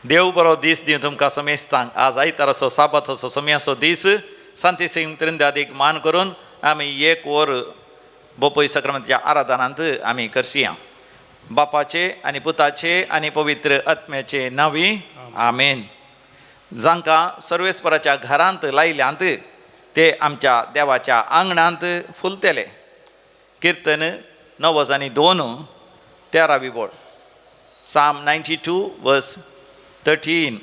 देव बरो दीस दिव तुमकां समेस्तांक आज आयताराचो साबाताचो समयाचो दीस सांती संत्रिंदादीक मान करून आमी एक वर बोपय सक्रामेंताच्या आराधनांत आमी करसिया. बापाचे आनी पुताचे आनी पवित्र आत्म्याचे नांवी आमेन. जांकां सर्वेस्पराच्या घरांत लायल्यांत ते आमच्या देवाच्या आंगणांत फुलतेले. कीर्तन 9:2 13वी बोड. Psalm 92 verse 13.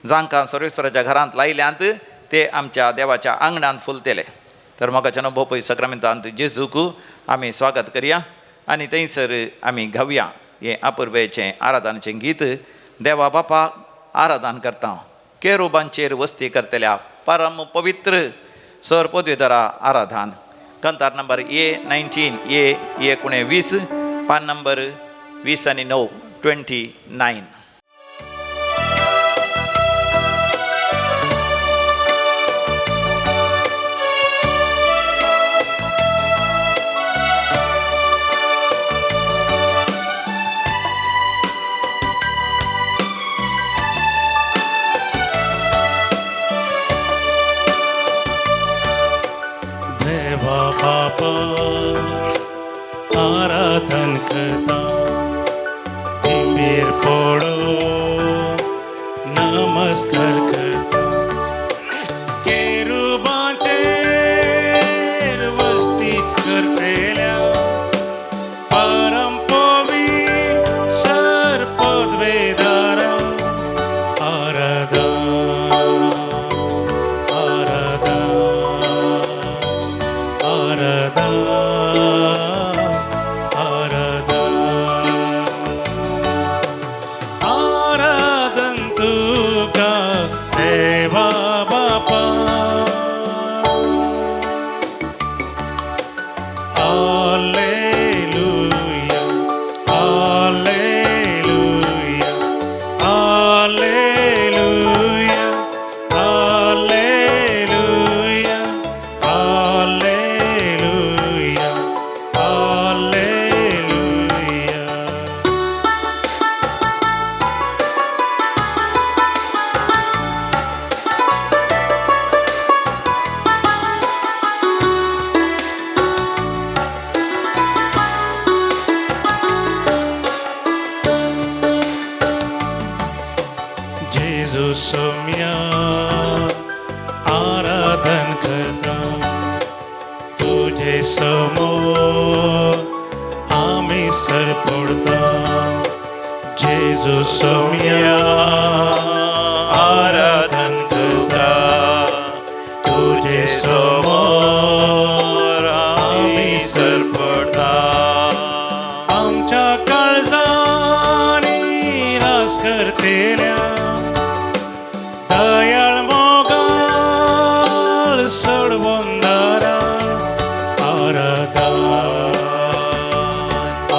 जांकां सर्वेस्पराच्या घरांत लायल्यांत ते आमच्या देवाच्या आंगणांत फुलतेले. तर मोगाच्या बोपय सक्रामेंतांत जेजूक आमी स्वागत करया आनी थंयसर आमी घावया हें अपुर्बेचें आराधनाचें गीत. देवा बापाक आराधन करता केरुबांचेर वस्ती करतल्या परम पवित्र सर पदवीधरा आराधन. कंतार नंबर A19 A19 पान नंबर 20 आणि 9 29. आराधन करता टिंबीर पडो नमस्कार करता केरुबांचेर वस्ती करतेल्या परम पवित्र पदवेदारा आराधन आराधन आराधन सोम्या आराधन करता तुझे समोर आम्ही सर पडता. जेजू सोम्या आराधन करता तुझे समोर आम्ही सर पडता. आमच्या काळजानी रास करतेल्या दयाळ मोगाळ सोडवंदारा आराधन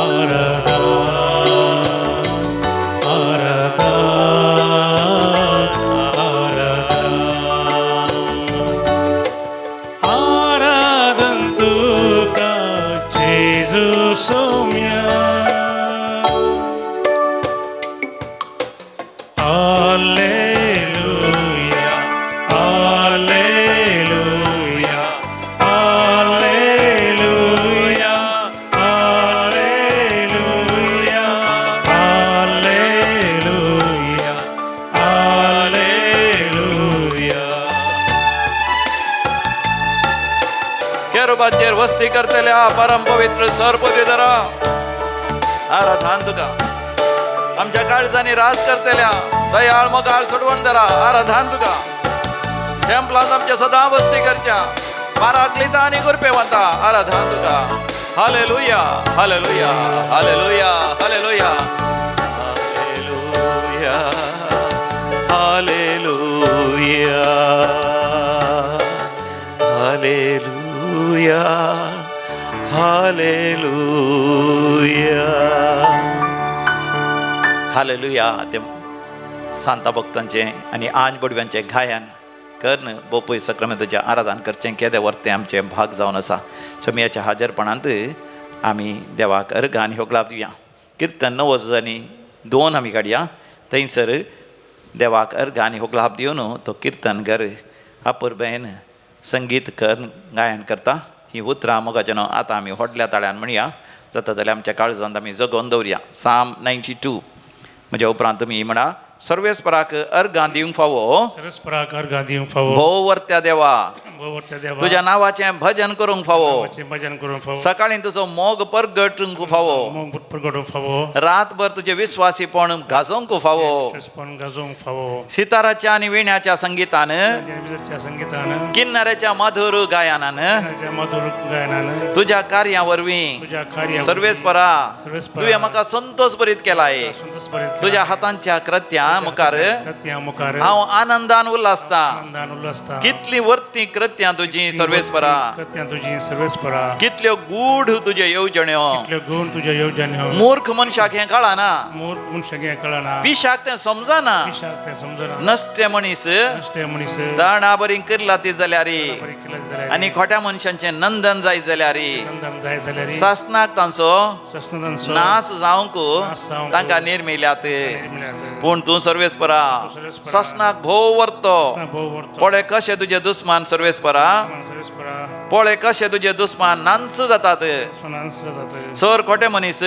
आराधन आराधन आराधन तुका जेजू सोम्या. केरुबांचेर वस्ती करतल्या परम पवित्र सर पदवीधरा आराधन तुका. आमच्या काळजांनी रास करतल्या दयाळ मोगाळ सोडवणदारा आराधन तुका. टेंपलांत आमच्या सदां वस्ती करच्या पाराक्लिता आनी गुरपेवंता आराधन तुका. Hallelujah hallelujah hallelujah hallelujah hallelujah hallelujah hallelujah hallelujah. ते सांता भक्तांचे आनी आंज बडव्यांचे गायन कर्ण बोपय सक्रामेंताचें आराधन करचें केदें वर्तें आमचें भाग जावन आसा. चमयाच्या हाजरपणांत आमी देवाक अर्घ आनी होगलाप दिवया. कीर्तन 9:2 आमी काडया. थंयसर देवाक अर्घ आनी होगलाप दिवन तो कीर्तनगर अपुरबेन संगीत गायन करता. ही उतरां मोगाचें न्हू आतां आमी व्हडल्या ताळ्यान म्हणया, जाता जाल्यार आमच्या काळजांत आमी जगोवन दवरया. Psalm 92 म्हज्या उपरांत तुमी म्हणा, सर्वेस्पराक अर्गां दिवंक फावो सर्वेस्पराक अर्घ दिवंक फावो भोव वर्त्या देवा, भोवत्या देवा तुज्या नांवाचें भजन करूंक फावो, नावाचें भजन करूंक फावो सकाळीं तुजो मोग परगटूंक फावो, मोग प्रगटूंक फावो रातभर तुजें विस्वासीपण गाजोवंक फावो. विश्वासपण गाजोवंक फावो सिताराच्या आनी विण्याच्या संगीतान, विजयाच्या संगीतान किन्नऱ्याच्या मधुर गायनान, ताच्या मधुर गायनान तुज्या कार्यां वरवीं तुज्या कार्या सर्वेस्परा सर्वेस्परा तुवें म्हाका संतोष भरीत केलाय. संतोष भरीत तुज्या हातांच्या कृत्यां मुखार कृत्यां मुखार हांव आनंदान उल्हासता. आनंदान उल्हासता. कितली वर्ती कृत्यां तुजी सर्वेस्परा, कृत्यां तुजी सर्वेस्परा. कितल्यो गूढ तुज्यो येवजण्यो. कितल्यो गुण तुज्या येवजण्यो. मूर्ख मनशाक हें कळना, मूर्ख मनशाक हें कळना. पिशाक तें समजना. पिशाक तें समजना. नसते मनीस नश्टे मनीस दाणा बरी करला ती जाल्यार बरी केल्या जाल्यार आनी खोट्या मनशांचें नंदन जायत जाल्यार नंदन जाय जाल्यार सासनाक तांचो सस्नदांचो नाश जावंक नाश जावंक तांकां निर्मिल्यात. मिळात. पूण तूं सर्वेस्परा ससनाक भोव व्हरतो. भोव व्हरतो. पळय कशे तुजे दुस्मान सर्वेस्परा, सर्वेस्परा. पळय कशे तुजे दुस्मान नांस जातात. सोनांस जातात. सर खोटे मनीस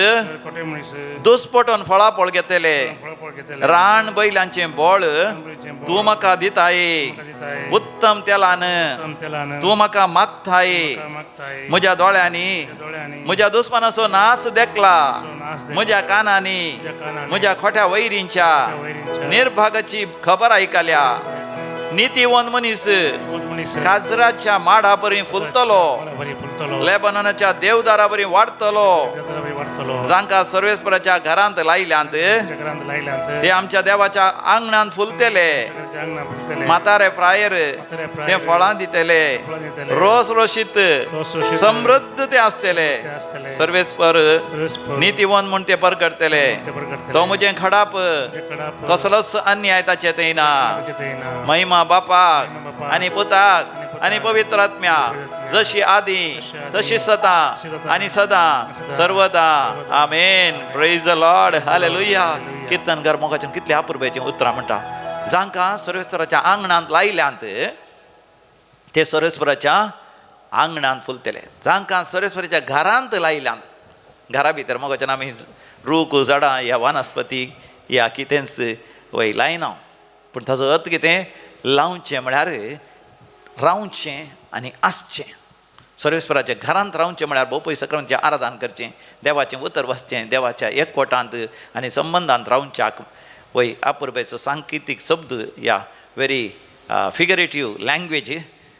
खोटे मनीस दुस्पटोन फळाफळ घेतले. फळफळ घेतले. रान बैलांचें बोळ तूं म्हाका दिताय. दिताय. उत्तम तेलान उत्तम तेलान तूं म्हाका मागताय. मागताय. म्हज्या दोळ्यांनी दोळ्यांनी म्हज्या दुस्मानाचो नाश देखला. नाश दे. म्हज्या कानांनी तुज्या कानांनी म्हज्या खोट्या वैरींच्या वैरींच्या निर्भागाची खबर आयकल्या. नितीवंत मनीस मनीस काजराच्या माडा परी फुलतलो. बरी फुलतलो. लेबननाच्या देवदारा बरी वाडतलो. देवदारा बरी वाडतलो. जांकां सर्वेस्पराच्या घरांत लायल्यांत जगरांत लायल्यांत ते आमच्या देवाच्या आंगणांत फुलतेले. जांगना फुलतले. म्हातारे प्रायर म्हातारे प्रायर ते फळां दितेले. फळां दितेले. रोस रोशीत रोसरोशीत समृद्ध ते आसतेले. ते आसतले. सर्वेस्पर सर्वेस्पर नितीवंत म्हूण ते परगडतले. ते परगडतले. तो म्हजें खडाप जे कडाप कसलोच अन्याय ताचे थंयना. ताचे थंयना. महिमा बापाक बापाक आनी पुताक आनी पवित्र आत्म्या जशी आदी तशी सदां आनी सदां सर्वदा. आमेन. Praise the lord. हालेलुया. कीर्तनकार मोगाच्यान कितले अपुरबायेचें उतरां म्हणटा. जांकां सर्वेस्पराच्या आंगणांत लायल्यांत ते सर्वेस्पराच्या आंगणांत फुलतले. जांकां सर्वेस्पराच्या घरांत लायल्यांत घरा भितर मोगाच्यान आमी रूख झाडां ह्या वनस्पती ह्या कितेंच वय लायना. पूण ताचो अर्थ कितें? लावचें म्हळ्यार रावचें आनी आसचें. सर्वेस्पराच्या घरांत रावचें म्हळ्यार भोव पयस सक्रांतीचें आराधन करचें, देवाचें उतर वचचें, देवाच्या एकवटांत आनी संबंदांत रावच्याक वय अपुरबायेचो सांकेतीक शब्द या व्हेरी फिगरेटीव लँग्वेज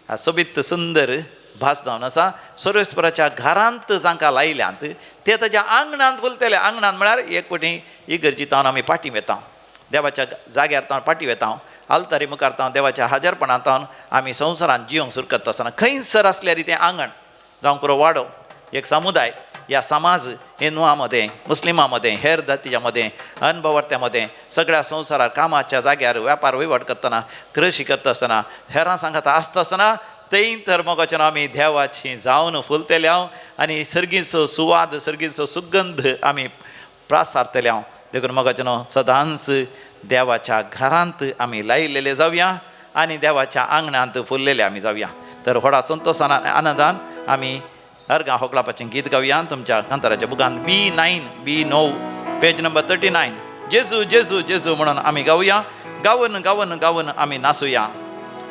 सोबीत सुंदर भास जावन आसा. सर्वेस्पराच्या घरांत जांकां लायल्यांत ते ताच्या आंगणांत फुलतले. आंगणांत म्हळ्यार एक फावटी इगर्जीत हांव आमी पाटी वेता, देवाच्या जाग्यार हांव पाटी वेता, आलतारी मुखार हांव देवाच्या हाजरपणांत आमी संवसारांत जिवंक सुरू करता आसतना खंयसर आसल्यार तें आंगण जावं पुरो वाडो, एक समुदाय या समाज हिंदुआं मदें, मुस्लिमां मदें, हेर जातीच्या मदें, अनभवर्त्या मदें, सगळ्या संवसारार कामाच्या जाग्यार वेपार वहिवाट करतना, कृशी करता आसतना, हेरां सांगात आसता आसतना थंय तर मोगाच्यान आमी देवाची जावन फुलतले हांव आनी सर्गीचो सुवाद, सर्गीचो सुगंध आमी प्रासारतले हांव. देखून मोगाच्यान सदांच देवाच्या घरांत आमी लायिल्लेले जावया आनी देवाच्या आंगणांत फुललेले आमी जावया. तर व्हडा संतोशान आनंदान आमी अर्गां होगलापाचें गीत गावया. तुमच्या कांताराच्या बुकांत B9 पेज नंबर 39 जेजू जेजू जेजू म्हणून आमी गावया. गावन गावन गावन आमी नाचुया.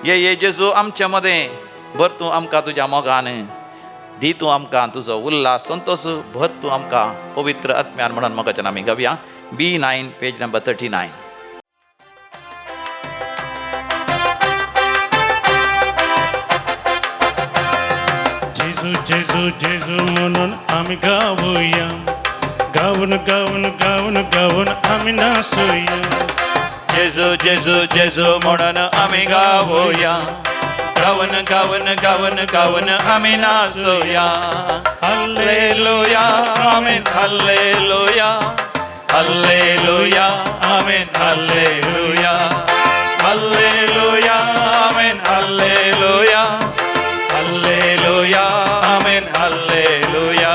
ये जेजू आमचे मदें, भर तूं आमकां तुज्या मोगान, दी तूं आमकां तुजो उल्हास संतोश, भर तूं आमकां पवित्र आत्म्यान म्हणून मोगाच्यान आमी गावया. B9 page number 39. जेजू जेजू जेजू म्हणून आम्ही गावूया. गाऊन गाऊन गाऊन गाऊन आम्ही नाचूया. जेजू जेजू जेजू म्हणून आमी गावया. गावन गावन गावन गावन आमी नाचोया. हल्लेलुया आमेन हल्लेलुया हल्लेलुया आमेन हल्लेलुया हल्लेलुया आमेन हल्लेलुया हल्लेलुया आमेन हल्लेलुया.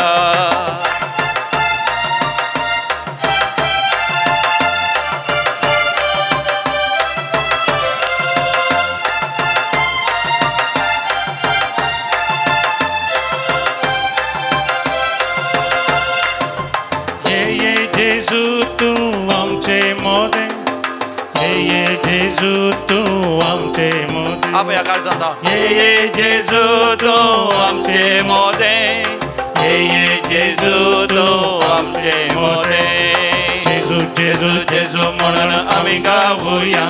जेजू तू आमचे मोदे आपण या काळ सांगता ये जेजू तू आमचे मोदे ये जेजू तू आमचे मोदे जेजू जेजू जेजू म्हणून आम्ही गाऊया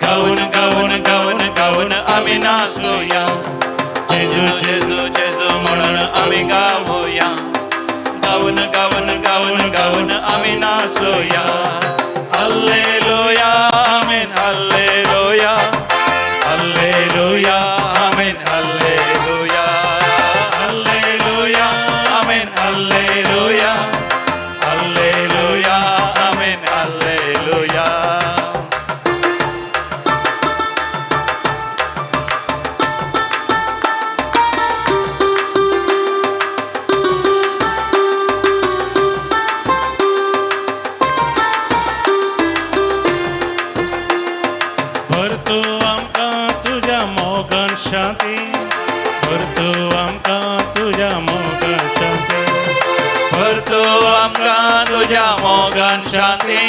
गाऊन गाऊन गाऊन गाऊन आम्ही नाचूया जेजू जेजू जेजू म्हणून आम्ही गाऊया गाऊन गाऊन गाऊन गाऊन आम्ही नाचूया हल्लेलुया आमेन हल्लेलुया हल्लेलुया आमेन हल्लेलुया हल्लेलुया आमेन हल्लेलुया हल्लेलुया आमेन हल्लेलुया भरतो आमकां तुझ्या मोगान शांती भरतो आमकां तुझ्या मोगान शांती भरतो आमकां तुझ्या मोगान शांती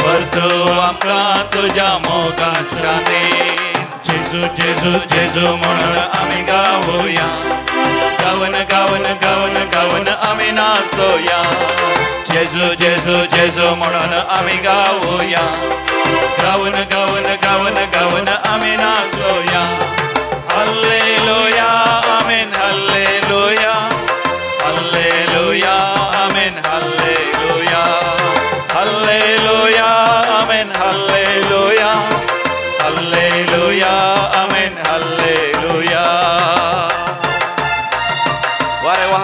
भरतो आमकां तुझ्या मोगान शांती जेजू जेजू जेजू म्हणून आम्ही गाऊया गावन गावन गावन गावन आम्ही नाचूया जेजू जेजू जेजू म्हणून आम्ही गाऊया गावन गावन गावन गावन आम्ही नाचूया हल्लेलुया आमेन हल्लेलुया हल्लेलुया आमेन हल्लेलुया हल्लेलुया आमेन हल्लेलुया हल्लेलुया आमेन हल्लेलुया वारे वा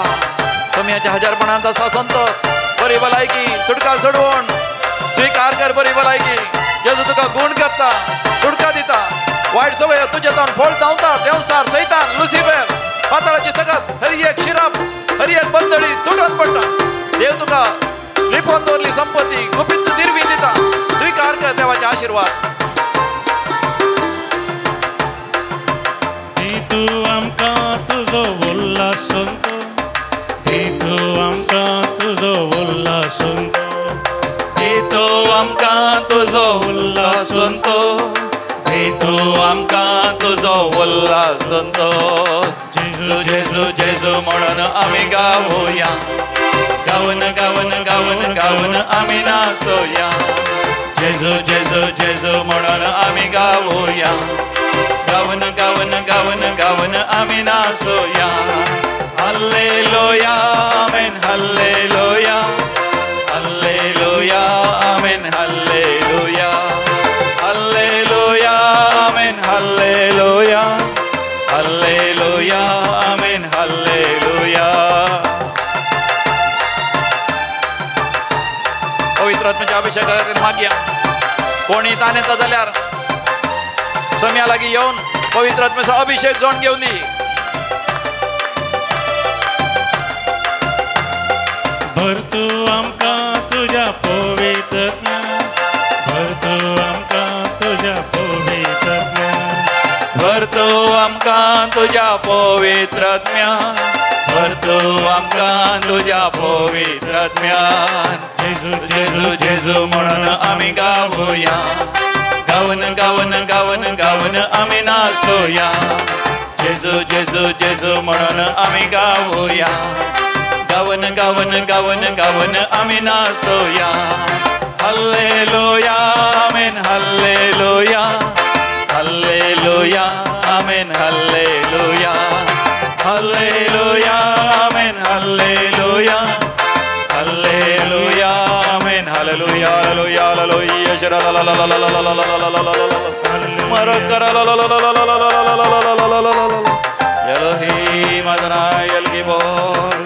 सोम्याच्या हजारपणांत असा संतोष बरी भलायकी सुटका सोडवून स्वीकार कर बरी भलायकी जेजू तुका गुण करता सुटका दिता वाईट सवय तुझ्यातून फोड धांवता देवसार सैतान लुसिफर पाताळाची सगत हरी एक शिराप हरी एक बंदळी तुटून पडटा देव तुका लिपोन दवरली संपत्ती गुपित दिरवी दिता स्वीकार कर देवाचे आशीर्वाद दी तू आमकां तुजो उल्हास संतो दी तू आमकां तुजो उल्हास संतो देतो आमकां तुझो उल्हास संतोष देतो आमकां तुझो उल्हास संतोष जेजू जेजू जेजू म्हणून आम्ही गाऊया गावन गावन गावन गावन आम्ही नाचूया जेजू जेजू जेजू म्हणून आम्ही गाऊया गावन गावन गावन गावन आम्ही नाचूया हल्लेलुया आमेन हल्लेलुया हल्लेलुया आमेन हल्लेलुया हल्लेलुया आमेन हल्लेलुया हल्लेलुया आमेन हल्लेलुया पवित्र आत्म्याच्या अभिषेकाखातीर मागया कोणी तानेता जाल्यार सम्या लागीं येवन पवित्र आत्म्याचो अभिषेक जोड घेवन दी भरतो आमकां तुझ्या पवित्र भरतो आमकां तुझ्या पवित्र भरतो आमकां तुझ्या पवित्र आत्म्यान भरतो आमकां तुझ्या पवित्र आत्म्यान जेजू जेजू जेजू म्हणून आम्ही गाऊया गावन गावन गावन गावन आम्ही नाचूया जेजू जेजू जेजू म्हणून आम्ही गाऊया गावन गावन गावन गावन आम्ही नाचूया हल्लेलुया आमेन हल्लेलुया हल्लेलुया आमेन हल्लेलुया हल्लेलुया आमेन हल्लेलुया हल्लेलुया आमेन हल्लेलुया हल्लेलुया हल्लेलुया शरा ला ला ला ला ला ला ला ला ला ला ला ला मरकरा ला ला ला ला ला ला ला ला ला ला ला एलोहीम अदोनाय एलगिबोर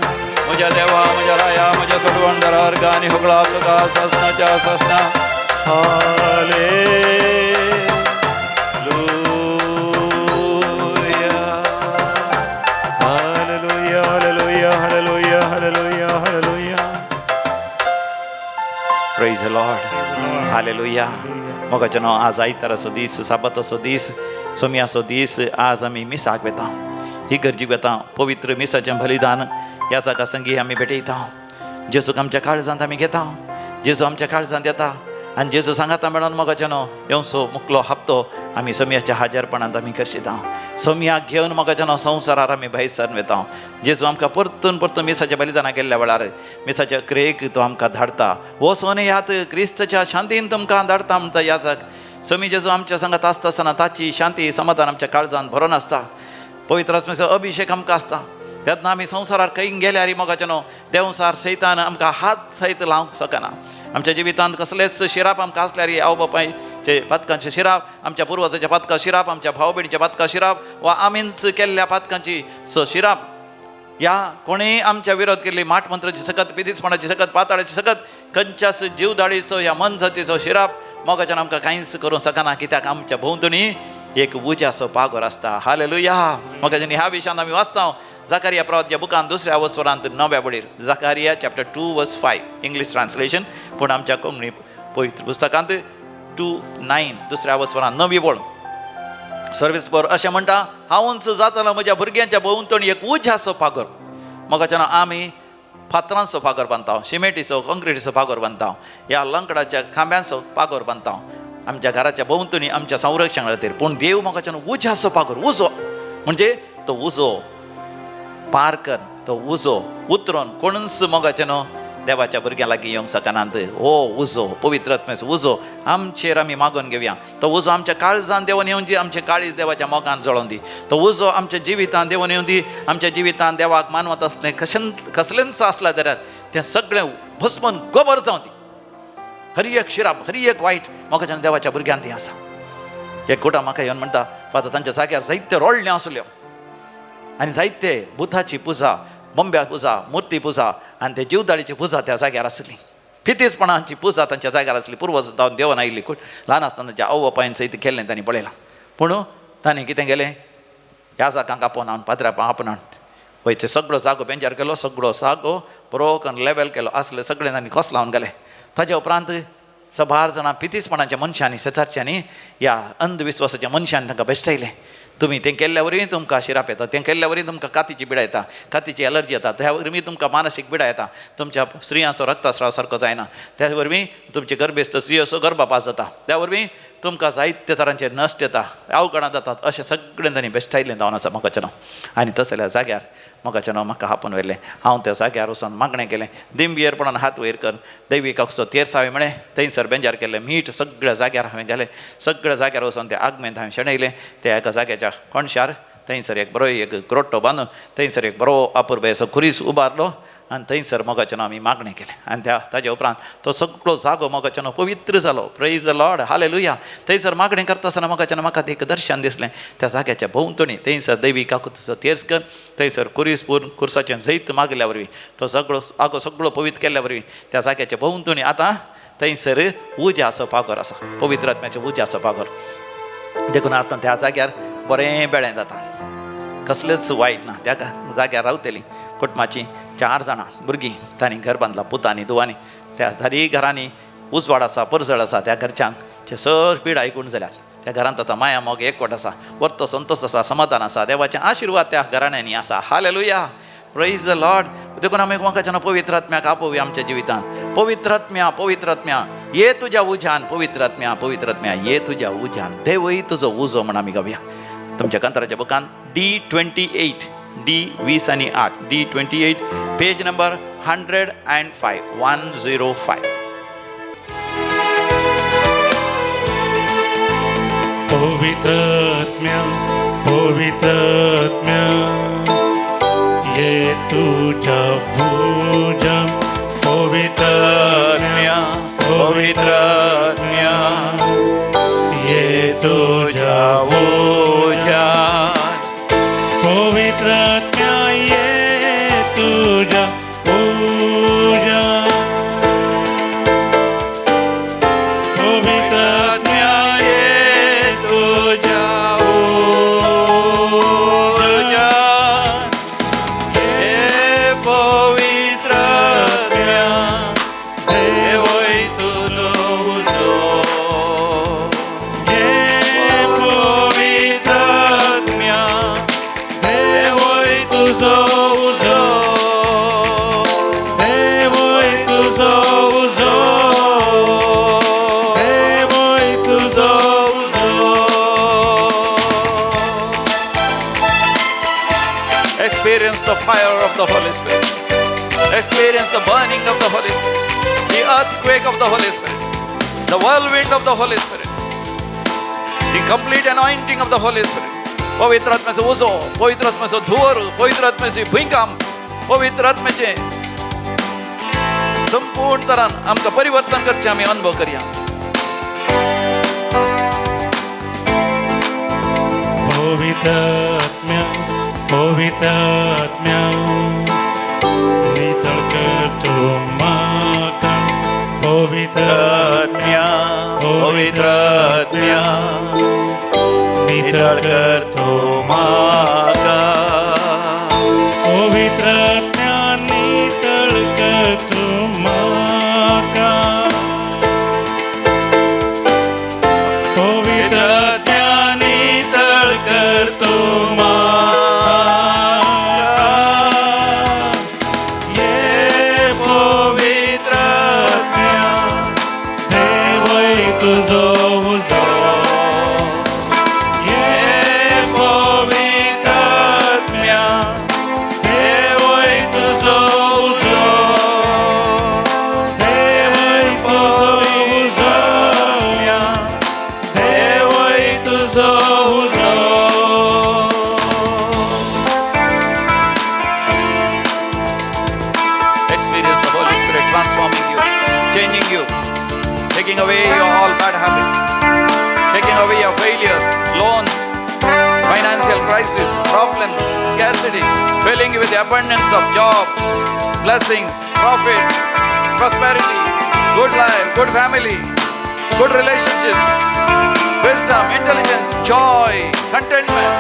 मुझ्या देवा मुझ्या राया मुझ्या सोडवंडरार गाणी हुगळा तुका ससनाच्या ससना hallelujah hallelujah hallelujah hallelujah hallelujah hallelujah praise the lord hallelujah मोगाचनो आज आयताराचो दीस साबाताचो दीस सोम्याचो दीस आज आमी मिसाक वेता ही गरजेक वेता पवित्र मिसाचें बलिदान ह्या जाका संगी आमी भेटयता जेजूक आमच्या काळजांत आमी घेता जेजू आमच्या काळजांत येता आनी जेजू सांगाता मेळोन मोगाचे न्हू येवसो मुकलो हप्तो आमी सोमयाच्या हाजरपणांत आमी करशिता सोमयाक घेवन मोगाचे न्हू संवसारार आमी भायर सरून वेता जेजू आमकां परतून परतून मिसाच्या बलिदाना केल्ल्या वेळार मिसाच्या क्रेक तो आमकां धाडटा वचून ह्यात क्रिस्तच्या शांतीन तुमकां धाडटा म्हणटा याजक सोमी जेजू आमच्या सांगात आसता आसतना ताची शांती समाधान आमच्या काळजांत भरून आसता पवित्र आत्म्याचो अभिशेक आमकां आसता तेन्ना आमी संवसारार खंय गेल्यार मोगाचे न्हू देवसार सैतान आमकां हात सयत लावंक शकना आमच्या जिवितांत कसलेच शिराप आमकां आसल्यार आवय बापायचे पातकांचे शिराप आमच्या पुर्वजाच्या पातका शिराप आमच्या भाव भयणीच्या पातका शिराप वा आमीच केल्ल्या पातकांची शिराप ह्या कोणेय आमच्या विरोध केल्ली माठ मंत्राची सकत पितीसपणाची सकत पाताळाची सकत खंयच्याच जीवदाळीचो ह्या मन जातीचो शिराप मोगाच्यान आमकां कांयच करूंक शकना कित्याक आमच्या भोंवतणी एक उज्याचो पागोर आसता हालेलुया मोगाच्यान ह्या विशयान आमी वाचता जाकारिया प्रवादच्या बुकान 2ऱ्या अवस्वरांत 9व्या बडीर जाकारिया चॅप्टर 2:5 इंग्लीश ट्रान्सलेशन पूण आमच्या कोंकणी पवित्र पुस्तकांत 2:9 2ऱ्या अवस्वरांत 9वी बोळ सर्वीस पर अशें म्हणटा हांव उंच जातलो म्हज्या भुरग्यांच्या भोंवतणी एक उज्याचो पागोर मोगाच्यान आमी फातरांचो पागोर बांदता सिमेंटीचो काँक्रिटीचो पागोर बांदता ह्या लंकडाच्या खांब्यांचो पागोर बांदता आमच्या घराच्या भोंवतणी आमच्या संरक्षणा खातीर पूण देव मोगाच्यान उज्याचो पागोर उजो म्हणजे तो उजो पारकन तो उजो उतरोन कोणूच मोगाचे न्हू देवाच्या भुरग्यां लागीं येवंक शकनात हो उजो पवित्र आत्म्याचो उजो आमचेर आमी मागून घेवया तो उजो आमच्या काळजांत देवन येवन दी आमचे काळीज देवाच्या मोगान जळोवन दी तो उजो आमच्या जिवितांत देवन येवन दी आमच्या जिवितांत देवाक मानवत आसलें कसलेंच आसला जाल्यार तें सगळें भस्मन गोबर जावं दी हरी एक शिराप हरी एक वायट मोगाच्यान देवाच्या भुरग्यांत आसा एक कोटा म्हाका येवन म्हणटा फातर तांच्या जाग्यार जायत्यो रोळण्यो आसल्यो आनी जायते बुथाची पुजा बोंब्या पुजा मुर्ती पुजा आनी ते जीवदाळीची पुजा त्या जाग्यार आसली फितीसपणांची पुजा तांच्या जाग्यार आसली पुर्वज जावन देवन आयिल्ली ल्हान आसतना तांच्या आवय बापायन सयत केल्लें तांणी पळयलां पूण तांणी कितें केलें ह्या जागांक आपोवन हांव पाद्र्या आपणान वयचे सगळो जागो बेंजार केलो सगळो जागो बरो करून लेवेल केलो आसले सगळें तांणी खोस लावन गेले ताज्या उपरांत 12 जाणां पितीसपणाच्या मनशांनी शेजारच्यांनी ह्या अंधविश्वासाच्या मनशांनी तांकां बेश्टायलें तुमी तें केल्ल्या वरवीं तुमकां शिराप येता तें केल्ल्या वरवीं तुमकां कातीची पिडा येता कातीची एलर्जी येता त्या वरवीं तुमकां मानसीक पिडा येता तुमच्या स्त्रियांचो रक्तस्राव सारको जायना त्या वरवीं तुमचे गर्भेस्त स्त्रियोचो गर्भपात जाता त्या वरवीं तुमकां जायते तरांचे नश्ट येता अवघडां जातात अशें सगळें तांणी बेश्टायलें जावन आसा म्हाकाचें नांव आनी तसल्या जाग्यार म्हाकाचें नांव म्हाका आपोवन व्हेलें हांव त्या जाग्यार वचून मागणें केलें दिंबियेरपणान हात वयर कर दैवीक कसो तेरसावे म्हळें थंयसर बेंजार केलें मीठ सगळ्या जाग्यार हांवें गेलें सगळ्या जाग्यार वचून त्या आगमेंत हांवें शेणयलें त्या एका जाग्याच्या कोणशार थंयसर एक बरो एक ग्रोट्टो बांदून थंयसर एक बरो अपुर्बे असो खुरीस उबारलो आनी थंयसर मोगाचें नांव आमी मागणें केलें आनी ताजे उपरांत तो सगळो जागो मोगाचें नांव पवित्र जालो प्रेज द लॉर्ड हालेलुया थंयसर मागणें करता आसतना मोगाचें नांव म्हाका एक दर्शन दिसलें त्या जाग्याच्या भोंवतणी थंयसर दैवीक काकूचो तेर्स कर थंयसर कुरीस पूर्ण कुर्साचें जैत मागल्या वरवीं तो सगळो जागो सगळो पवित्र केल्ल्या वरवीं त्या जाग्याच्या भोंवतणी आतां थंयसर उज्याचो पागोर आसा पवित्र आत्म्याचो उज्याचो पागोर देखून आतां त्या जाग्यार बरें बेळें जाता कसलेंच वायट ना त्या जाग्यार रावतलीं कुटुंबाची 4 जाणां भुरगीं तांणी घर बांदलां पुतांनी धुवांनी त्या सारी घरांनी उजवाड आसा परजळ आसा त्या घरच्यांक सर पीड आयकून जाल्यार त्या घरांत आतां माया मोग एकवट आसा वर्त संतोश आसा समाधान आसा देवाचें आशिर्वाद त्या घराण्यांनी आसा हालेलुया प्रेज द लॉर्ड देखून आमी म्हाका पवित्र आत्म्याक आपोवया आमच्या जिवितांत पवित्र आत्म्या ये तुज्या उज्यान पवित्र आत्म्या ये तुज्या उज्यान देवय तुजो उजो म्हण आमी गावया तुमच्या कांताराच्या बुकान D28 D20 आणि 8 D28 पेज नंबर 105 105 पवित्र आत्म्या ये तुझ्या भुजान पवित्र आत्म्या ये तुझ्या भुजान पवित्र आत्म्या ये तुझ्या भुजान पवित्र आत्म्या ये तुझ्या भुजान ये पवित्र आत्म्या देवय तुझो उजो ये पवित्र आत्म्या देवय तुझो उजो देवय तुझो उजो Experience the fire of the Holy Spirit. Experience the burning of the Holy Spirit. The earthquake of the Holy Spirit. The whirlwind of the Holy Spirit. The complete anointing of the Holy Spirit. पवित्र आत्म्याचं उजो, पवित्र आत्म्याचं धुवर, पवित्र आत्म्याची भुंयकाम, पवित्र आत्म्याचे संपूर्ण तरान आमकां परिवर्तन करचे आमी अनुभव करया. पवित्र आत्म्या नितळ करतो म्हाका. पवित्र आत्म्या, पवित्र आत्म्या नितळ करतो म्हाका. पवित्र आत्म्या नितळ करतो म्हाका. पवित्र आत्म्या नितळ करतो म्हाका. ये पवित्र आत्म्या देवय तुजो उजो. Experience the Holy Spirit transforming you, changing you, taking away your all bad habits, taking away your failures, loans, financial crisis, problems, scarcity, filling you with the abundance of job, blessings, profit, prosperity, good life, good family, good relationships, wisdom, intelligence, joy, contentment.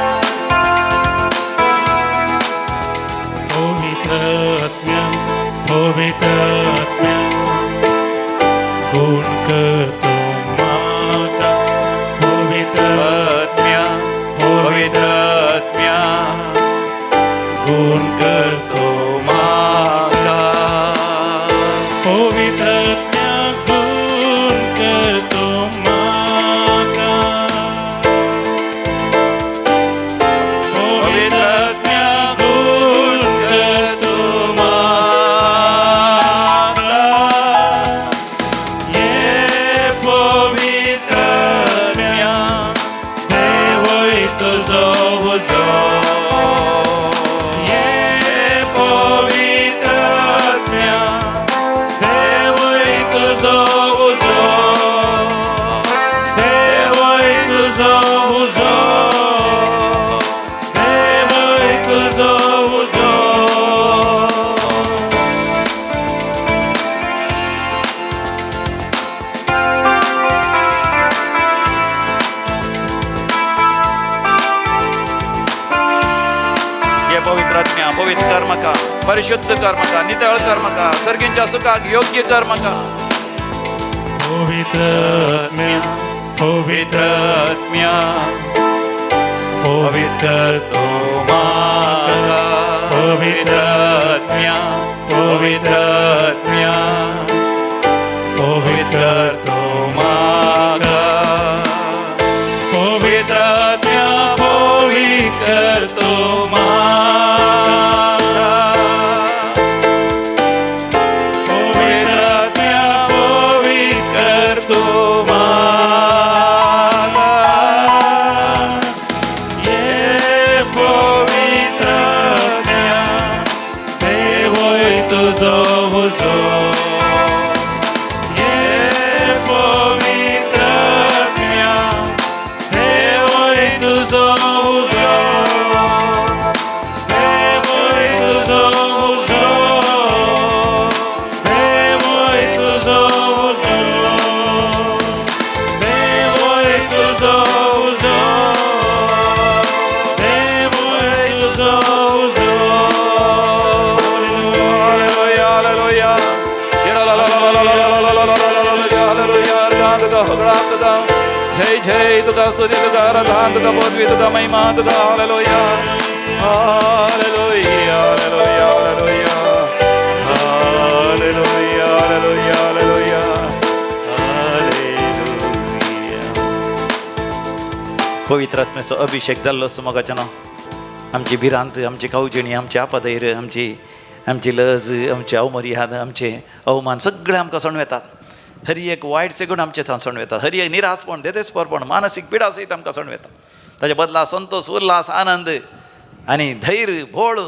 पवित्र आत्म्या गुण करतो म्हाका. पवित्र आत्म्या गुण करतो म्हाका. पवित्र आत्म्या गुण करतो म्हाका. पवित्र आत्म्या गुण करतो म्हाका. ये पवित्र आत्म्या देवय तुजो उजो. ये पवित्र आत्म्या देवय तुजो उजो. देवय तुजो उजो. देवय तुजो उजो. ये पवित्र आत्म्या पवित्र कर म्हाका, परिशुद्ध कर म्हाका, नितळ कर म्हाका, सर्गींच्या सुखाक योग्य कर म्हाका. पवित्र आत्म्या पवित्र आत्म्या पवित्र तो म्हाका. पवित्र आत्म्या पवित्र आत्म्या पवित्र तो म्हाका. पवित्र आत्म्या पवित्र तो म्हाका. पवित्र आत्म्या पवित्र तो म्हाका. ये पवित्र आत्म्या देवय तुजो उजो. ये पवित्र आत्म्या देवय तुजो उजो. देवय तुजो उजो. देवय तुजो उजो. देवय तुजो उजो. देवय तुजो उजो. Hallelujah, hallelujah. जय जय तुका स्तुती तुका आराधना तुका पदवी तुका महिमा तुका hallelujah hallelujah hallelujah hallelujah hallelujah hallelujah hallelujah hallelujah. पवित्र आत्म्याचो अभिषेक जाल्लो असो मोगाच्या नांव आमची भिरांत, आमची कावजणी, आमची आपादैर, आमची लज, आमची अवमर्याद, आमचे अवमान सगळे आमकां सणवेतात. हरी एक वायट सेगून आमचे थंय सणवेतात. हरी एक निरासपण, देदेसपरपण, मानसीक पिडा सयत आमकां सणवेतात. ताच्या बदला संतोष, उल्हास, आनंद आनी धैर्य, भोळ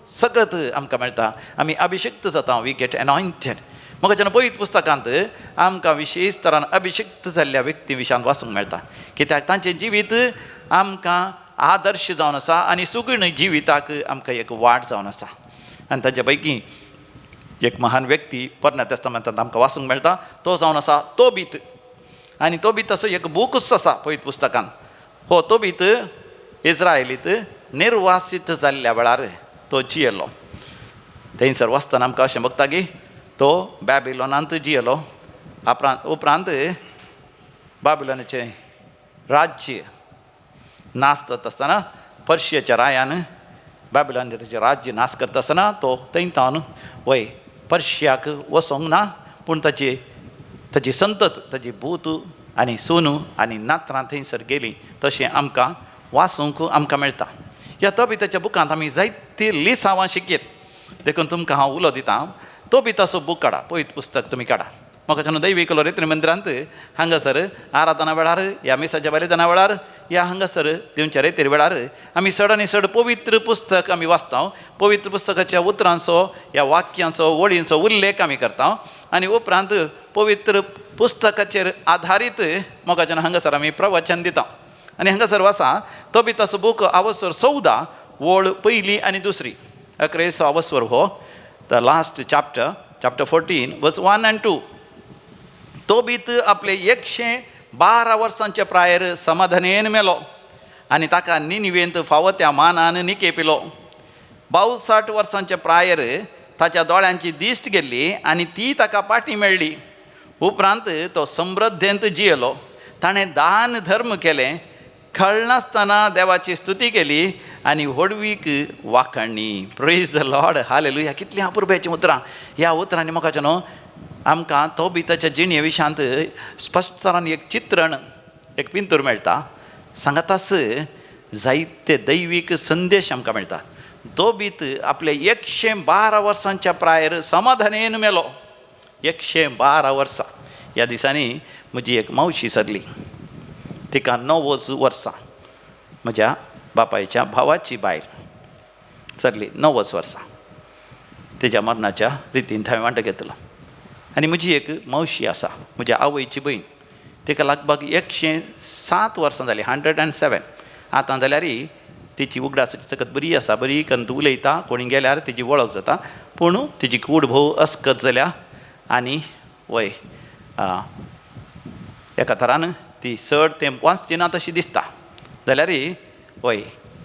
सगत आमकां मेळटा. आमी अभिषिक्त जाता. We get anointed. म्हाका जेन्ना पयत पुस्तकांत आमकां विशेश तरान अभिषिक्त जाल्ल्या व्यक्ती विशयान वाचूंक मेळटा. कित्याक तांचें जिवीत आमकां आदर्श जावन आसा आनी सुगीण जिविताक आमकां एक वाट जावन आसा. आनी ताचे पैकी एक महान व्यक्ती पोरण्या तेस्तामेंतांत आमकां वाचूंक मेळटा. तो जावन आसा तोबीत. आनी तोबीत असो एक बूकच आसा पयत पुस्तकांत. हो तोबीत इस्रायलींत निर्वासीत जाल्ल्या वेळार तो जियेलो. थंयसर वाचतना आमकां अशें बगता की तो बॅबिलोनांत जियेलो. उपरांत बाबिलोनाचें राज्य नाश जाता आसतना पर्शियाच्या रायान बॅबिलोनाचें राज्य नाश करता आसतना तो थंयतावन वय पर्शियाक वचोंक ना. पूण ताची संतत, ताची भूत आनी सुनू आनी नातरां थंयसर गेलीं तशें आमकां वाचूंक आमकां मेळटा. ह्या तोबिताच्या बुकांत आमी जायतीं लिसांवां शिकयत. देखून तुमकां हांव उलो दितां. तोबिताचो बूक काडा. पयत पुस्तक तुमी काडा. म्हाका जेन्ना दैवीक लोरेत्री मंदिरांत हांगासर आराधना वेळार, ह्या मिसाच्या बलिदाना वेळार, ह्या हांगासर देवच्या रेतीर वेळार आमी चड आनी चड पवित्र पुस्तक आमी वाचता. पवित्र पुस्तकाच्या उतरांचो, ह्या वाक्यांचो, वळींचो उल्लेख आमी करता. आनी उपरांत पवित्र पुस्तकाचेर आधारीत म्हाका जेन्ना हांगासर आमी प्रवचन दिता. आनी हांगासर वाचा तोबिताचो बूक आवस्वर 14 वळ पयली आनी दुसरी. 11 आवस्वर हो द लास्ट चॅप्टर 14 वर्स 1 and 2. तोबीत आपले 112 वर्सांच्या प्रायर समाधानेन मेलो आनी ताका निनिवेंत फावो त्या मानान निकेपिलो. 62 वर्सांच्या प्रायर ताच्या दोळ्यांची दिश्ट गेल्ली आनी ती ताका पाटी मेळ्ळी. उपरांत तो समृद्धेंत जियेलो. ताणें दान धर्म केलें. खळनासतना देवाची स्तुती केली आनी व्हडवीक वाखाणणी. Praise the lord. हालेलुया. कितलीं अपुरबाचीं उतरां. ह्या उतरांनी म्हाका जेन्ना आमकां तोबिताच्या जिणे विशयांत स्पश्ट तरान एक चित्रण, एक पिंतूर मेळटा. सांगातास जायते दैवीक संदेश आमकां मेळटात. तोबीत आपले 112 वर्सांच्या प्रायर समाधानेन मेलो. 112 वर्सां. ह्या दिसांनी म्हजी एक मावशी सरली. तिका 90 वर्सां. म्हज्या बापायच्या भावाची बायल सरली. 90 वर्सां. तेज्या मरणाच्या रितीन थंय वांटो घेतलो. आनी म्हजी एक मावशी आसा, म्हज्या आवयची भयण. तिका लागभग 107 वर्सां जालीं. 107. आतां जाल्यार तिची उगडासाची तकत बरी आसा. बरी करून तूं उलयता. कोणी गेल्यार तिची वळख जाता. पूण तिची कूड भोव अस्कत जाल्या. आनी वय एका तरान ती चड तें वाचची ना तशी दिसता. जाल्यार वय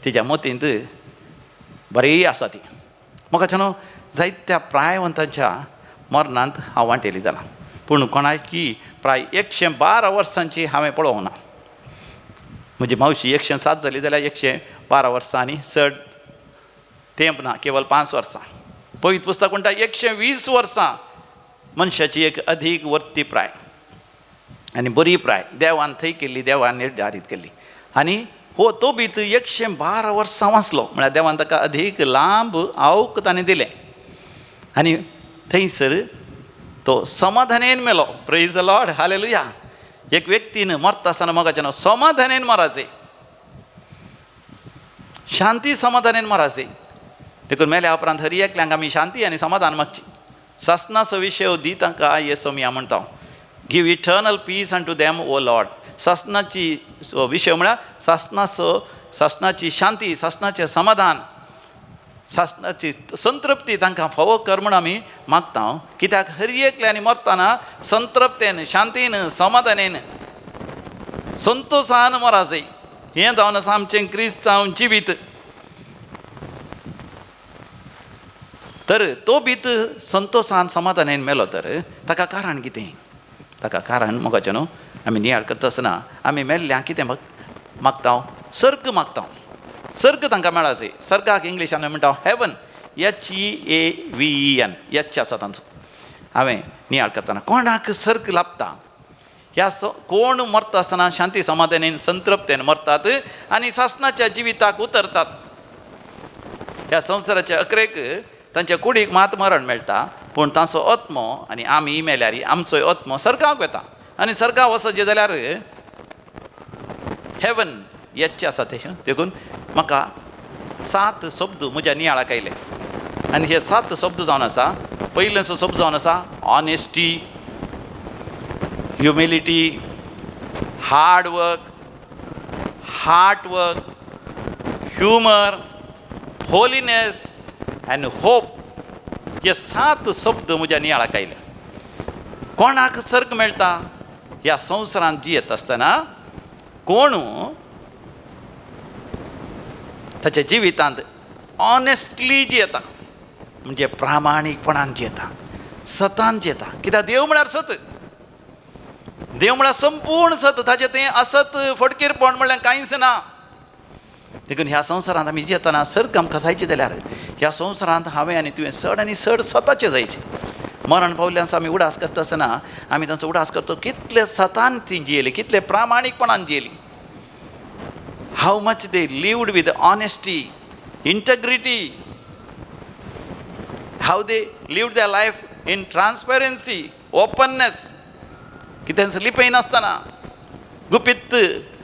तिच्या मतींत बरी आसा ती. म्हाका जेन्ना जायत्या प्रायवंतांच्या मरणांत हांव वांटेली जालां. पूण कोणाची प्राय 112 वर्सांची हांवें पळोवंक ना. म्हजी मावशी 107 जाली जाल्यार 112 वर्सां आनी चड तेंप ना. केवळ 5 वर्सां. पवित्र पुस्तक म्हणटा 120 वर्सां मनशाची एक अधीक वर्ती प्राय आनी बरी प्राय देवान थंय केल्ली, देवान निर्धारीत केल्ली. आनी हो तोबीत 112 वर्सां वाचलो. म्हळ्यार देवान ताका अधीक लांब आवक ताणें दिलें. आनी थंयसर तो समाधानेन मेलो. Praise the lord. हालेलुया. एक व्यक्तीन मरता आसतना म्हाका जेन्ना समाधानेन मराचें, शांती समाधानेन मराचें. देखून मेल्या उपरांत हर एकल्यांक आमी शांती आनी समाधान मागची. सासणाचो विशय दी तांकां येसो आमी म्हणटा. Give eternal peace and to them O lord. सासणाची विशय म्हळ्यार सासणाची शांती, सासणाचें समाधान, सासणाची संतृप्ती तांकां फावो कर म्हूण आमी मागता. कित्याक हर एकल्यांनी मरतना संतृप्तेन, शांतीन, समाधानेन, संतोशान मराचें. हें जावन आसा आमचें क्रिस्तांव जिवीत. तर तो बीत संतोशान समाधानेन मेलो तर ताका कारण कितें? ताका कारण मोगाचें न्हू. आमी नियाळ करता आसतना आमी मेल्ल्यांक कितें मागता? सर्ग मागता. सर्ग तांकां मेळाचें. सर्गाक इंग्लिशान म्हणटा हेवन. HEAVEN. एच आसा तांचो. हांवें नियाळ करतना कोणाक सर्ग लाभता? ह्या कोण मरता आसतना शांती समाधानेन संतृप्तेन मरतात आनी सासणाच्या जिविताक उतरतात. ह्या संवसाराच्या अकरेक तांच्या कुडीक मात मरण मेळटा, पूण तांचो आत्मो आनी आमी मेल्यार आमचो आत्मो सर्गांक वता. आनी सर्गांक वचत जाल्यार हेवन येच्चें आसा तें देखून म्हाका 7 शब्द म्हज्या नियाळाक आयले. आनी हे 7 शब्द जावन आसा. पयलेचो शब्द जावन आसा honesty, humility, hard work, heart work, humour, holiness and hope. हे 7 शब्द म्हज्या नियाळाक आयले. कोणाक सर्ग मेळटा? ह्या संवसारांत जियेत आसतना कोण ताच्या जिवितांत ऑनेस्टली जियेता, म्हणजे प्रामाणीकपणान जियेता, सतान जियेता. कित्याक देव म्हळ्यार सत, देव म्हळ्यार संपूर्ण सत. ताचें तें असत फटकीरपण म्हणल्यार कांयच ना. देखून ह्या संवसारांत आमी जियेतना सर्ग आमकां जायचे जाल्यार ह्या संवसारांत हांवें आनी तुवें चड आनी चड स्वताचें जायचें. मरण पावल्ल्यान आमी उडास करता आसतना आमी तांचो उडास करता कितले सतान ती जियेली, कितले प्रामाणीकपणान जियेली. How much they lived with honesty, integrity, how they lived their life in transparency, openness. कितें लिपय नासतना, गुपीत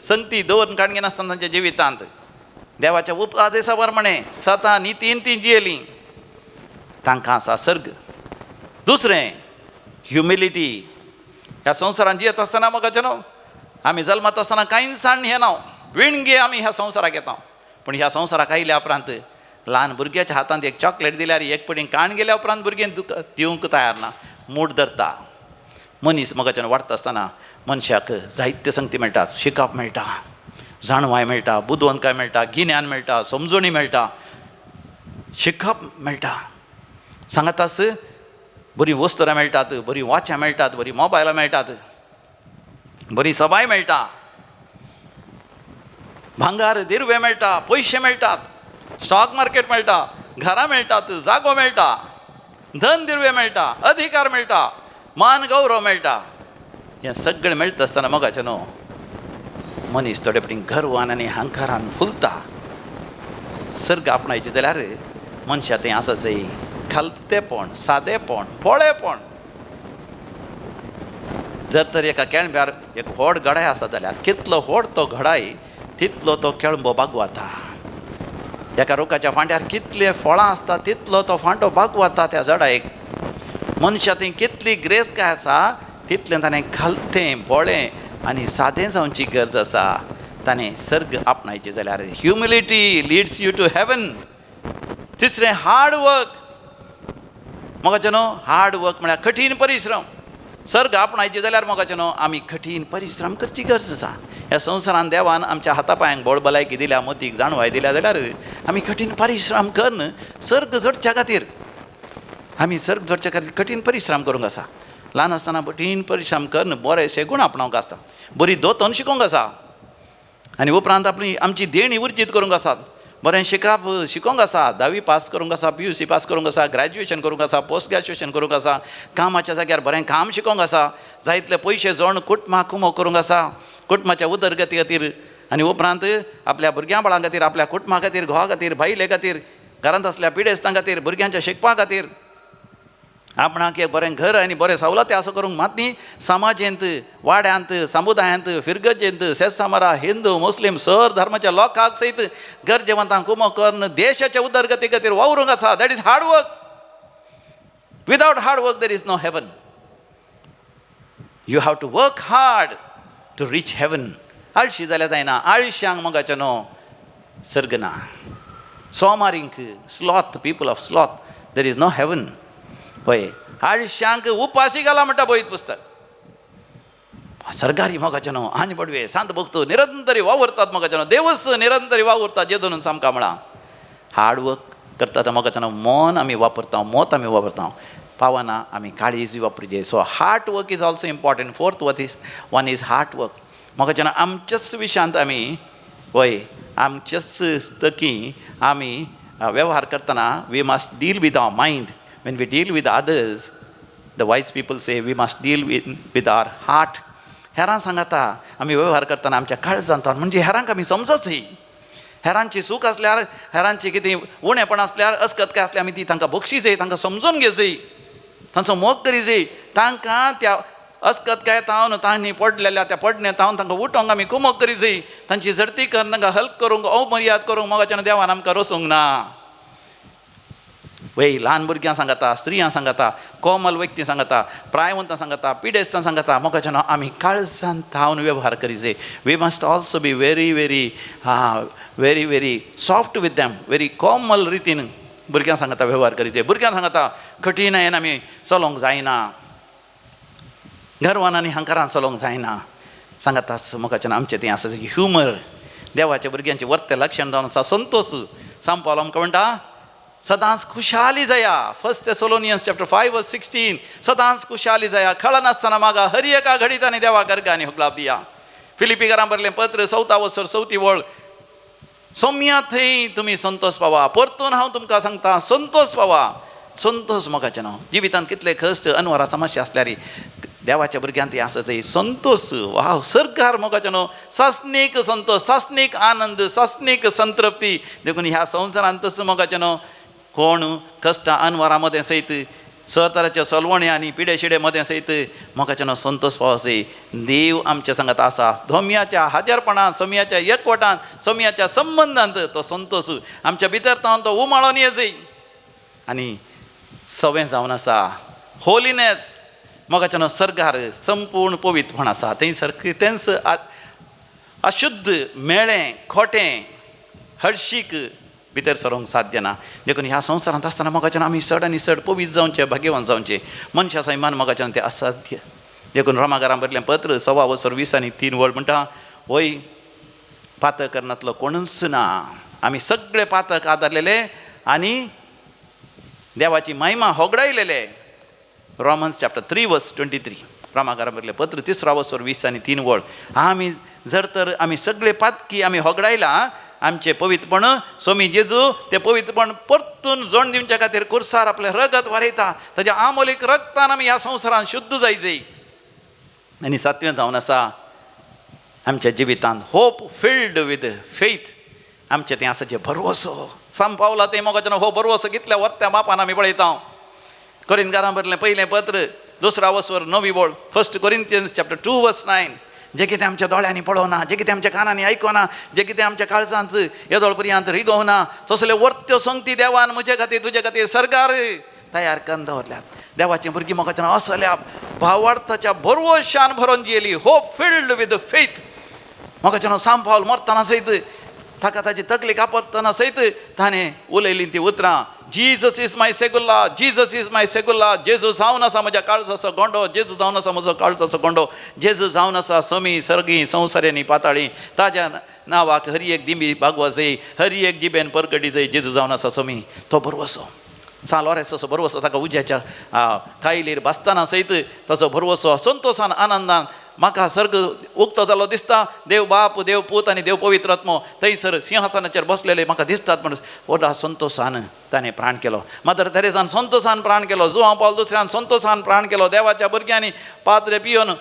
संगती दवरून काडगे नासतना तांच्या जिवितांत देवाच्या उपदेशा प्रमाणे सता नितीन ती जियेली. तांकां आसा सर्ग. दुसरें ह्युमिलिटी. ह्या संवसारांत जियेत आसतना म्हाका न्हू आमी जल्मात आसतना कांयच साण हे ना, विणगे आमी ह्या संवसाराक येता. पूण ह्या संवसाराक आयल्या उपरांत ल्हान भुरग्याच्या हातांत एक चॉकलेट दिल्यार एक पडीन काण गेल्या उपरांत भुरगें दिवंक तयार ना, मूड धरता. मनीस म्हाका वाडटा आसतना मनशाक जायत्यो संगती मेळटात. शिकप मेळटा, जाणवाय मेळटा, बुदवंतकाय मेळटा, गिन्यान मेळटा, समजणी मेळटा, शिकप मेळटा. सांगातास बरी वस्तूरां मेळटात, बरी वॉचां मेळटात, बरी मोबायलां मेळटात, बरी सबाय मेळटा, भांगार दिरवे मेळटा, पयशे मेळटात, स्टॉक मार्केट मेळटा, घरां मेळटात, जागो मेळटा, धन दिरवे मेळटा, अधिकार मेळटा, मान गौरव मेळटा. हें सगळें मेळटा आसतना मोगाचें न्हू मनीस थोडे पटीन गर्वान आनी अहंकारान फुलता. सर्ग आपणायचे जाल्यार मनशा तें आसा जाय खालतेपण, सादेपण, पोळेपण. जर तर एका केळंब्यार एक व्हड गडाय आसा जाल्यार कितलो व्हड तो गडाय तितलो तो केळंबो बागवाता. एका रुखाच्या फांट्यार कितले फळां आसता तितलो तो फांटो बागवाता त्या झाडाक. मनशा थंय कितली ग्रेस काय आसा तितलें ताणें खालतें, पोळें आनी सादें जावची गरज आसा. ताणें सर्ग आपणायचे जाल्यार humility leads you to heaven. तिसरें हार्ड वर्क. मोगाचें न्हू हार्ड वर्क म्हळ्यार कठीण परिश्रम. सर्ग आपणायचे जाल्यार मोगाचें न्हू आमी कठीण परिश्रम करची गरज आसा. ह्या संवसारान देवान आमच्या हाता पांयांक बळ भलायकी दिल्या, मतीक जाणवाय दिल्या जाल्यार आमी कठीण परिश्रम करन सर्ग जोडच्या खातीर आमी सर्ग जोडच्या खातीर कठीण परिश्रम करूंक आसा. ल्हान आसतना कठीण परिश्रम करन बरेशे गूण आपणावंक आसता, बरी दोतोन शिकोवंक आसा आनी उपरांत आमची देणी उर्जीत करूंक आसात. बरें शिकोवंक आसा, 10वी पास करूंक आसा, PUC पास करूंक आसा, ग्रॅज्युएशन करूंक आसा, पोस्ट ग्रॅज्युएशन करूंक आसा, कामाच्या जाग्यार बरें काम शिकोवंक आसा, जायतले पयशे जोडून कुटुंबाक कुमो करूंक आसा, कुटुंबाच्या उदरगती खातीर आनी उपरांत आपल्या भुरग्यां बाळां खातीर, आपल्या कुटुंबा खातीर, घोवा खातीर, बायले खातीर, घरांत असल्या पिडेस्तां खातीर, भुरग्यांच्या शिकपा खातीर आपणाक एक बरें घर आनी बरें सवलती आसा करूंक मात न्ही. समाजेंत, वाड्यांत, समुदायांत, फिरगजेंत, सेसामारा, हिंदू, मुस्लीम सर धर्माच्या लोकांक सयत गरजेवंतांक कुमो करून देशाच्या उदरगती खातीर वावरूंक आसा. That is hard work. Without hard work there is no heaven. You have to work hard to reach heaven. आळशी जाल्यार जायना. आळश्यांक मोगाचें न्हू सर्ग ना. सोमारींक sloth, people of sloth, there is no heaven. पळय आळश्यांक उपाशी घाला म्हणटा पळय पुस्तक. सर्गारी मोगाचें न्हू आनी पडवे सांत भक्त निरंतरी वावरतात मोगाचें न्हू. देवच निरंतरी वावरतात जेजून सामका म्हणा. हार्ड वर्क करता तो मोगाचें न्हू मन आमी वापरता, मोत आमी वापरता, पावना आमी काळीज वापरचे. So heart work is also important. Fourth one is heart work. मोगाचें न्हू आमच्याच विशयांत आमी पळय आमच्याच स्थकी आमी वेव्हार करतना we must deal with our mind. When we deal with others, the wise people say we must deal with our heart. हेरां सांगाता आमी वेव्हार करतना आमच्या काळजांत म्हणजे हेरांक आमी समजच. हेरांची सूख असल्यार हेरांची कितें उणेपण असल्यार अस्कत काय असल्यार आमी ती तांकां बक्षी जाय, तांकां समजून घेवची, तांचो मोग करी जाय. तांकां त्या अस्कत काय तावन तांणी पडलेल्या त्या पडणे तावन तांकां उठोवंक आमी कुमक करी जाय. तांची झडती करून तांकां हल्क करूंक अवमर्याद करूंक मोगाच्यान देवान आमकां रोसूंक ना. वय ल्हान भुरग्यां सांगता, स्त्रियां सांगता, कोमल व्यक्ती सांगता, प्रायवंतां सांगता, पिडेस्तां सांगता, मोगाच्यान आमी काळजान थावन वेव्हार करी जाय. We must also be very very very soft with them, very कोमल रितीन भुरग्यांक सांगता वेव्हार करी जाय. भुरग्यांक सांगता कठीणायेन आमी चलोवंक जायना, गर्वान आनी हंकारान चलोवंक जायना. सांगता मोगाच्यान आमचें तें आसा ह्युमर, देवाच्या भुरग्यांचें वर्तें लक्षण जावन आसा संतोश. सांग पावलो आमकां म्हणटा सदांच खुशाली जाया. 1 Thessalonians chapter 5:16 सदांच खुशाली जाया, खळ नासतना मागा, हरी एका घडीत आनी देवा गर्गांनी हुकलाब दिया. फिलिपिकारां बरलें पत्र 4 वळ, सौम्या थंय तुमी संतोष पावा. परतून हांव तुमकां सांगता संतोष पावा. संतोष मोगाचें नांव. जिवितांत कितले कश्ट अनवरां समस्या आसल्यार देवाच्या भुरग्यांत तें आसा जाय संतोष. वाव, सरकार मोगाचें न्हू, सासणीक संतोष, सासणीक आनंद, सासणीक संतृप्ती. देखून ह्या संवसारांत तसं मोगाचें न्हू, कोण कश्टां अनवरां मदें सयत, सरतराच्या सलवणे आनी पिडे शिडे मदें सयत मोगाचें न्हू संतोष पावसय. देव आमच्या सांगात आसा. धोम्याच्या हाजरपणांत, सोम्याच्या एकवटांत, सोम्याच्या संबंदांत तो संतोष आमच्या भितर तावन तो उमाळून येजय. आनी सवें जावन आसा होलिनेस, मोगाचें न्हू सरकार संपूर्ण पवित्रपण आसा. थंयसर तेंच अशुद्ध, मेळें, खोटें, हळशीक भितर सरोंक साध्य ना. देखून ह्या संवसारांत आसतना मोगाच्यान आमी चड आनी चड पवित्र जावचें, भाग्यवान जावचें. मनशा सैमान मोगाच्यान तें असाध्य. देखून रोमाकारां बरलें पत्र 6:3 म्हणटा, वय पातक करनातलो कोणूच ना. आमी सगळे पातक आदारलेले आनी देवाची महिमा होगडायलेले. Romans chapter 3:23 रोमाकारां बरलें पत्र 3:20 आमी जर तर आमी सगळे पातकी आमी होगडायला, आमचे पवित्रपण स्वामी जेजू ते पवित्रपण परतून जोड दिवच्या खातीर कुर्सार आपलें रगत वारयता. ताच्या आमोलीक रगतान आमी ह्या संवसारांत शुद्ध जाय. आनी 7वें जावन आसा आमच्या जिवितांत होप फिल्ड विथ फेथ. आमचें तें आसा जें भरवसो. सांग पावला तें मोगाचें हो भरवसो कितल्या वर्त्या मापान आमी पळयता. कोरिंथकारां बरलें पयलें पत्र 2:9 1 Corinthians chapter 2:9 जे कितें आमच्या दोळ्यांनी पळोवना, जे कितें आमच्या कानांनी आयकोना, जे कितें आमच्या काळजांत येदोळ पर्यंत रिगोवना, तसल्यो वर्त्यो संगती देवान म्हजे खातीर तुजे खातीर सरकार तयार करून दवरल्यात. देवाचीं भुरगीं मोगाचें असल्या भावार्थाच्या भरवशान भरोवन जियेली. Hope filled with faith. मोगाचें सांग पावल मरतना सयत ताका ताची तकली कापतना सयत ताणें उलयलीं तीं उतरां. जीजस इज माय सेगुल्ला, जीजस इज माय सेगुल्ला. जेजू जावन आसा म्हज्या काळजाचो गोंडो, जेजू जावन आसा म्हजो काळजाचो गोंडो. जेजू जावन आसा समी सर्गी संवसारांनी पाताळी. ताज्या नांवाक हरी एक दिमी भागवा जाय, हरी एक जिबेन परगडी जाय. जेजू जावन आसा समी तो बरवसो. सालोरेस असो बरवसो ताका उज्याच्या कायलीर बासतना सयत ताचो बरवसो संतोशान आनंदान म्हाका सर्ग उक्तो जालो दिसता. देव बाप, देव पूत आनी देव पवित्र आत्मो थंयसर सिंहासनाचेर बसलेले म्हाका दिसतात. म्हणून व्हडा संतोशान ताणें प्राण केलो. मदर तेरेसान संतोशान प्राण केलो. जुआंव पौल दुसऱ्यान संतोशान प्राण केलो. देवाच्या भुरग्यांनी पाद्रे पियोन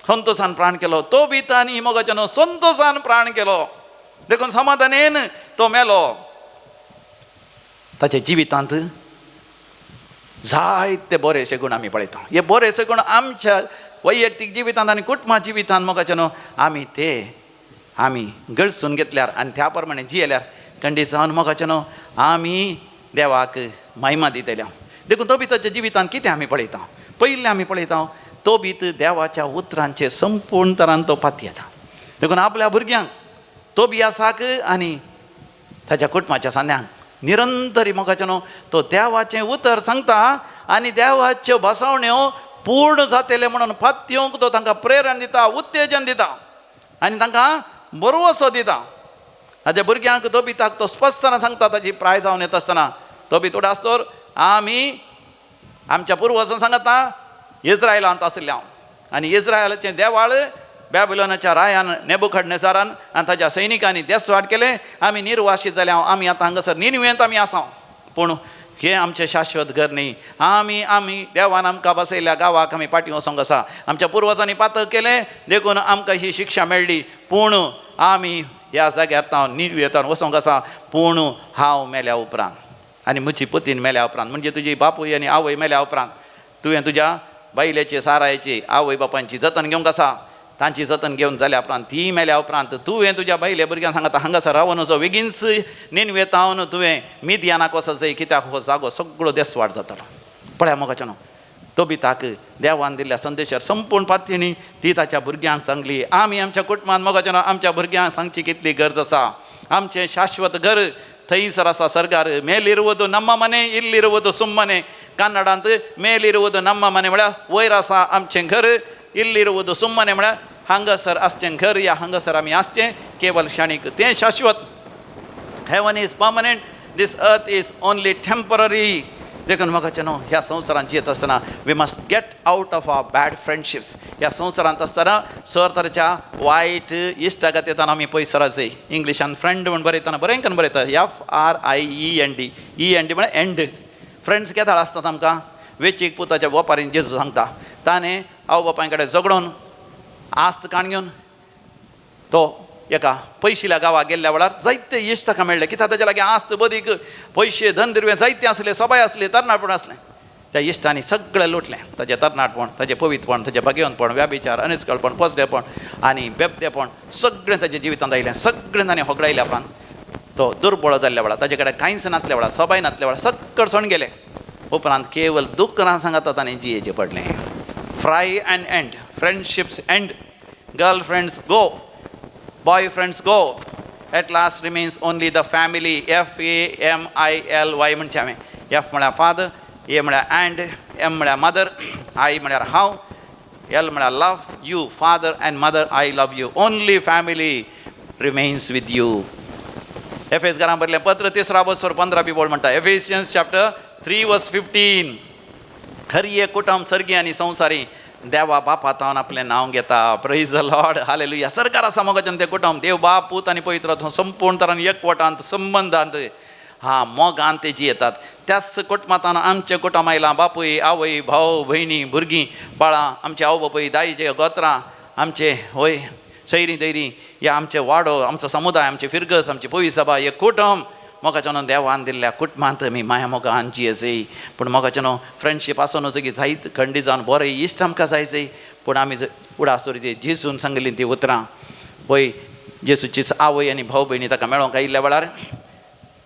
संतोशान प्राण केलो. तो बी तांणी मोगाच्यान संतोशान प्राण केलो. देखून समाधानेन तो मेलो. ताच्या जिवितांत जायते बरेशे गूण आमी पळयता. हे बरेशे गूण आमच्या वैयक्तीक जिवितांत आनी कुटुंबा जिवितांत मोगाचें आमी ते आमी गळसून घेतल्यार आनी त्या प्रमाणे जियेल्यार खंडीत जावन मोगाचें आमी देवाक महिमा दितल्या. देखून तो बी ताच्या जिवितांत कितें आमी पळयता. पयलें आमी पळयता तो बीत देवाच्या उतरांचे संपूर्ण तरान तो पाती येता. देखून आपल्या भुरग्यांक तो बी आसाक आनी ताच्या कुटुंबाच्या सान्यांक निरंतरी मोगाचें तो देवाचें उतर सांगता आनी देवाच्यो बसवण्यो पूर्ण जातले म्हणून फात्योंक तो तांकां प्रेरण दिता, उत्तेजन दिता आनी तांकां बरवसो दिता. ताच्या भुरग्यांक तो बी तो स्पश्टपणान सांगता. ताची प्राय जावन येता आसतना तो बी थोडो आसतोर आमी आमच्या पुर्वजांक सांगता इस्रायलांत आसल्या आनी इस्रायलाचें देवाळ बॅबिलोनाच्या रायान नेबुखडनेझारान आनी ताच्या सैनिकांनी देसवाट केले. आमी निर्वाशीत जाल्या. आमी आतां हांगासर निनवेंत आमी आसा. पूण हे आमचें शाश्वत घर न्ही. आमी देवान आमकां बसयल्या गांवाक आमी पाटी वचोंक आसा. आमच्या पुर्वजांनी पातक केलें देखून आमकां ही शिक्षा मेळ्ळी. पूण आमी ह्या जाग्यार हांव निनवेतान वचोंक आसा पूण हांव मेल्या उपरांत आनी म्हजी पतीन मेल्या उपरांत म्हणजे तुजी बापूय आनी आवय मेल्या उपरांत तुवें तुज्या बायलेची सारायची आवय बापायची जतन घेवंक आसा तांची जतन घेवन जाल्या उपरांत ती मेल्या उपरांत तुवें तुज्या बायले भुरग्यांक सांगता हांगासर रावन वचो बेगीनच निनवेतावन तुवें मिद्यानाक वचत जाय कित्याक हो जागो सगळो देसवाट जातालो पळया मोगाच्यानो तोबिताक देवान दिल्ल्या संदेशार संपूर्ण पातयेनी ती ताच्या भुरग्यांक सांगली आमी आमच्या कुटुंबान मोगाच्यानो आमच्या भुरग्यांक सांगची कितली गरज आसा आमचें शाश्वत घर थंयसर आसा सर्गार मेलिरुವುದು ನಮ್ಮ ಮನೆ ಇಲ್ಲಿರುವುದು ಸುಮ್ಮನೆ ಕನ್ನಡಾಂತ ಮೇಲಿರುವುದು ನಮ್ಮ ಮನೆ म्हळ्यार वयर आसा आमचें घर इल्लिरुವುದು सुಮ್ಮನೆ म्हळ्यार हांगासर आसचें घर या हांगासर आमी आसचें केवल क्षणीक तें शाश्वत heaven is permanent this earth is only temporary देखून म्हाका न्हू ह्या संवसारांत जियेत आसतना we must get out of our bad friendships ह्या संवसारांत आसतना सर तरेच्या वायट इश्टागतींतल्यान आमी पयस सरच जाय इंग्लिशान फ्रेंड म्हूण बरयतना बरें करून बरयता FRIEND END म्हळ्यार एंड फ्रेंड्स केदाळ आसतात आमकां वेचीक पुताच्या वेपारीन जेजू सांगता ताणें आवय बापाय कडेन झगडून आस्त काणयोन तो एका पयशिल्या गांवाक गेल्ल्या वेळार जायते इश्ट ताका मेळ्ळे कित्याक ताचे लागीं आस्त बदीक पयशे धन दिरवें जायते आसले सबाय आसले तरणाटपण आसलें त्या इश्टांनी सगळें लुटलें ताचें तरणाटपण ताचें पवित्रपण ताचें भगेवनपण व्याभिचार अनिचकळपण पोसडेपण आनी बेबदेपण सगळें ताच्या जिवितांत आयलें सगळें ताणें होगडायल्या उपरांत तो दुर्बळ जाल्ल्या वेळार ताचे कडेन कांयच नासल्या वेळार सबाय नासल्या वेळार सक्कड सण गेले उपरांत केवल दुख्ख ना सांगता ताणें जियेचें पडलें fry and end friendships end girl friends go boyfriends go at last remains only the family FAMILY म्हणचे हांवें F म्हळ्यार फादर A म्हळ्यार and M म्हळ्यार मदर I म्हळ्यार हांव L म्हळ्यार love you father and mother I love you only family remains with you एफेसकारांक बरयलें पत्र 3:15 बोल म्हणटा एफेसियन्स चॅप्टर 3:15 खरी एक कुटुंब सर्गी आनी संवसारी देवा बापातावन आपलें नांव घेता प्रेज द लॉर्ड हालेलुया सरकार आसा मोगाच्यान तें कुटुंब देव बाप पूत आनी पवित्र संपूर्ण तरान एकवटांत संबंदांत मोगान ते जियेतात त्याच कुटुंबांत आमचें कुटुंब आयलां बापूय आवय भाव भयणी भुरगीं बाळां आमचे आवय बापूय दायजे गोत्रां आमचे वय सैरी दैरी या आमचे वाडो आमचो समुदाय आमचे फिरगस आमची पवी सभा हे कुटुंब मोगाच्यान देवान दिल्ल्या कुटुंबांत आमी माया मोगान जियेजय पूण मोगाच्यान फ्रेंडशीप आसून सगळी जायत खंडी जावन बरें इश्ट आमकां जायजय पूण आमी उडासुरीचे जेजून सांगली ती उतरां पळय जेजूची आवय आनी भाव भयणी ताका मेळोंक आयिल्ल्या वेळार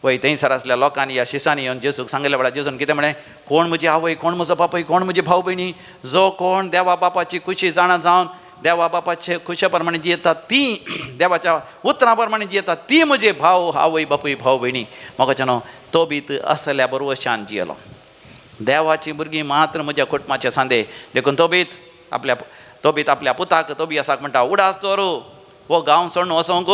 पळय थंयसर आसल्या लोकांनी ह्या शिसांनी येवन जेजूक सांगल्या वेळार जेजून कितें म्हळें कोण म्हजी आवय कोण म्हजो बापूय कोण म्हजी भाव भयणी जो कोण देवा बापाची खुशी जाणा जावन देवा बापाचे खुशे प्रमाणे जियेतात ती देवाच्या उतरां प्रमाणे जियेतात ती म्हजे भाव आवय बापूय भाव भयणी मोगाच्यान तो बीत असल्या बरोवशान जियेलो देवाची भुरगीं मात्र म्हज्या कुटुंबाचे सांदे देखून तो बीत आपल्या पुताक तो बी आसाक म्हणटा उडास चोरू हो गांव सोडून वचोंक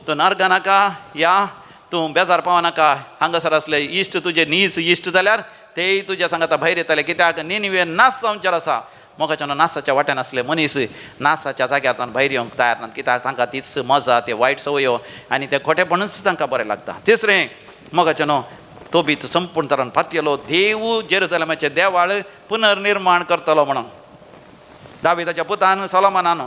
तूं नर्गा नाका या तूं बेजार पावनाका हांगासर असले इश्ट तुजे नीज इश्ट जाल्यार तेय तुज्या सांगता भायर येताले कित्याक निनवे नास जावंचार आसा मोगाच्यान नासाच्या वाट्यान आसले मनीस नासाच्या जाग्यांतल्यान भायर येवंक तयार नात कित्याक तांकां तीच मजा ते वायट संवयो आनी ते खोटेपणूच तांकां बरें लागता तिसरें मोगाच्यान तो बीत संपूर्ण तरान पातयेलो देव जेरुसलेमाचें देवाळ पुनर्निर्माण करतलो म्हणून दाविदाच्या पुतान सोलोमोनान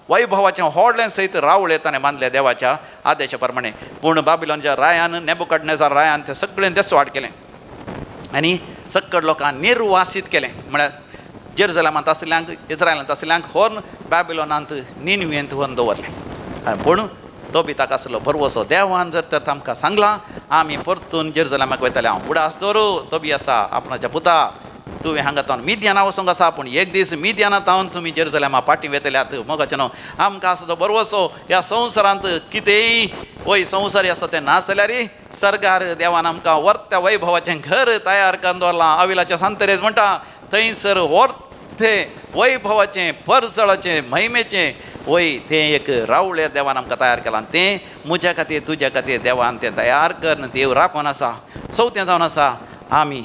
वैभवाचें व्हडलें सयत रावळे ताणें बांदलें देवाच्या आदेशा प्रमाणे पूण बाबिलोनाच्या रायान नेबुकदनेझार रायान तें सगळें देसवाड केलें आनी सक्कड लोकांक निर्वासीत केलें म्हळ्यार जेरुसलेमांत आसल्यांक इस्रायलांत आसल्यांक व्हरून बॅबिलोनांत निनवेंत व्हरून दवरलें पूण तो बी ताका आसलो भरवोसो देवान जर तर आमकां सांगलां आमी परतून जेरुसलेमाक वयतले हांव उडास दवरूं तो बी आसा आपणाच्या पुता तुवें हांगा तावन मिद्याना वचोंक आसा पूण एक दीस मिद्याना तावन तुमी जेरुसलेमा पाटी वेतल्यात मोगाच्यान आमकां आसा तो बरवोसो ह्या संवसारांत कितेंय वय संवसारी आसा तें ना जाल्यार सरकार देवान आमकां वर्त्या वैभवाचें घर तयार करून दवरलां अविलाच्या सांतरेज म्हणटा थंयसर वर्थे वैभवाचें परसळाचें महिमेचें वय तें एक रावळेर देवान आमकां तयार केलां तें म्हज्या खातीर तुज्या खातीर देवान तें तयार करन देव राखून आसा चवथें जावन आसा आमी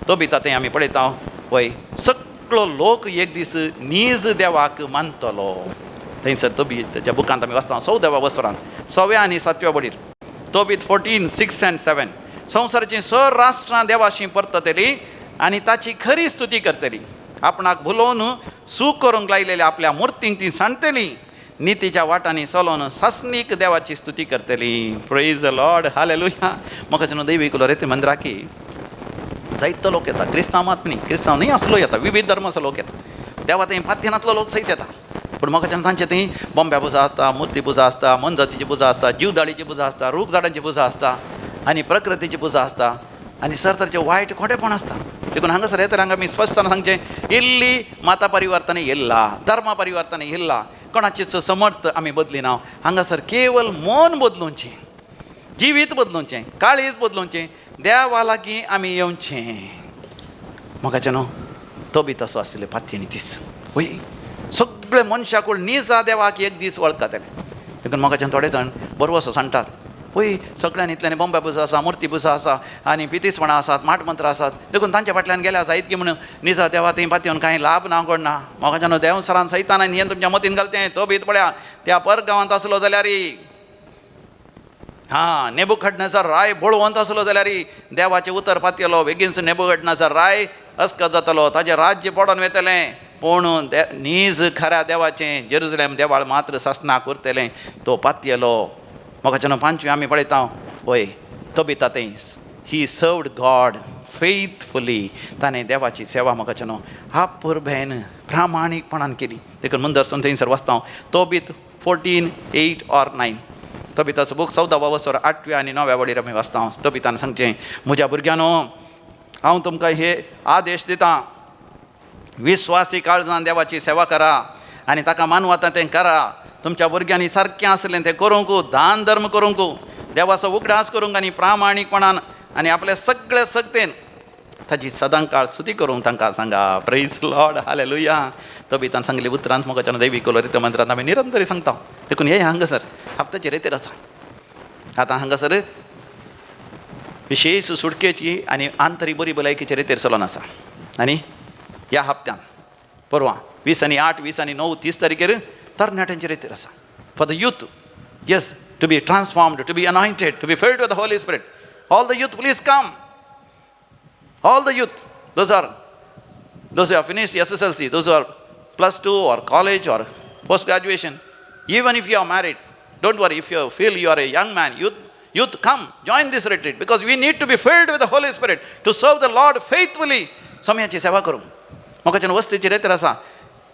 तो भिता तें आमी पळयता वय सगळो लोक एक दीस नीज देवाक मानतलो थंयसर तो बी तेच्या बुकांत आमी वाचता 14व्या वसरांत 6व्या आनी 7व्या बडीर तो बीत 14, 6 and 7 संवसाराचीं सर राष्ट्रां देवाशी परततलीं आनी ताची खरी स्तुती करतलीं आपणाक भुलोवन सूख करूंक लायलेल्या आपल्या मुर्तींक तीं सांडटलीं नीतीच्या वाटांनी चलोन सासनीक देवाची स्तुती करतली. Praise the lord, hallelujah. म्हाका जेन्ना दैवीक उलोवप मंदिराकी जायतो लोक येता, क्रिस्तांव मात न्ही, क्रिस्तांव न्ही असलो येता, विविध धर्माचो लोक येता. देवा थंय पाथ्यानांतलो लोक सयत येता. पूण म्हाका जेन्ना तांचे थंय बोंब्या पुजा आसता, मुर्ती पुजा आसता, मनजातीची पुजा आसता, जीवदाळीची पुजा आसता, रूख झाडांची पुजा आसता आनी प्रकृतीची पुजा आसता आनी सरतरचे वायट खोटेपण आसता. देखून हांगासर येता हांगा मी स्पश्टपणान सांगचें, इल्ली माता परिवर्तन येयल्ला, धर्म परिवर्तन येयल्ला, कोणाचेच समर्थ आमी बदली ना. हांगासर केवळ मन बदलूंचें, जिवीत बदलूंचें, काळीज बदलूंचें, देवा लागीं आमी येवचें. म्हाका न्हू तो बी तसो आसले पातयेनी दीस. वय सगळे मनशाकूळ निजा देवाक एक दीस वळखताले. देखून म्हाका थोडे जाण बरो असो सांगतात, पळय सगळ्यान इतल्यानी बोंब्या पुजा आसा, मुर्ती पुजा आसा आनी पितीसपणां आसात, माटमंत्र आसात. देखून तांच्या फाटल्यान गेल्या जायत की म्हणून निजा देवा थंय पातयेवन कांय लाभ ना कोणना. म्हाका न्हू देव सरान सैतानान हें तुमच्या मतीन घालतें. तो भीत पळया त्या परगांवांत आसलो जाल्यार नेबुखडनेझर राय बळवंत आसलो जाल्यार देवाचें उतर पातयलो, बेगीनच नेबुखडनेझर राय अस्क जातलो, ताजें राज्य पडोन वयतलें. पूण नीज खऱ्या देवाचें जेरुजलेम देवाळ मात्र सासना करतलें. तो पातयलो. म्हाका न्हू 5वी आमी पळयता, वय तो बी तातें ही सर्वड गॉड फेथफुली. ताणें देवाची सेवा म्हाका न्हू आपुरबेन प्रामाणीकपणान केली. देखून मुंदरसून थंयसर वाचता तो बीत 14, 8 or 9. तो बी ताचो बूक 14वा वर्सर 8व्या आनी 9व्या वडीर आमी वाचता. तो बी ताणें सांगचें, म्हज्या भुरग्यांनो हांव तुमकां हे आदेश दितां, विस्वासी काळजान देवाची सेवा करा आनी ताका मानवता तें करा. तुमच्या भुरग्यांनी सारकें आसलें तें करूंक, दान धर्म करूंक, देवाचो उगडास करूंक आनी प्रामाणीकपणान आनी आपले सगळे सक्तेन ताची सदांकाळ स्तुती करूंक तांकां सांगा. Praise Lord, hallelujah. तो बी ताणें सांगली उतरांत म्हाका दैवीक रित मंत्रांत आमी निरंतरी सांगता. देखून हे हांगासर हप्त्याचे रेतेर आसा. आतां हांगासर विशेश सुटकेची आनी आंतरीक बरी भलायकेचे रेतेर चलोन आसा. आनी ह्या हप्त्यान परवां 20 आनी 8, 20 आनी 9, 30 तारखेर तरणाट्यांचे रेतेर आसा. For the youth, yes, to be transformed, to be anointed, to be filled with the Holy Spirit. All the youth please come. All the youth, those who have finished SSLC, those who are +2 or college or post-graduation, even if you are married, don't worry. If you feel you are a young man, youth, come, join this retreat, because we need to be filled with the Holy Spirit to serve the Lord faithfully. समयाची सेवा करूं. म्हाका वस्तीची रेतर आसा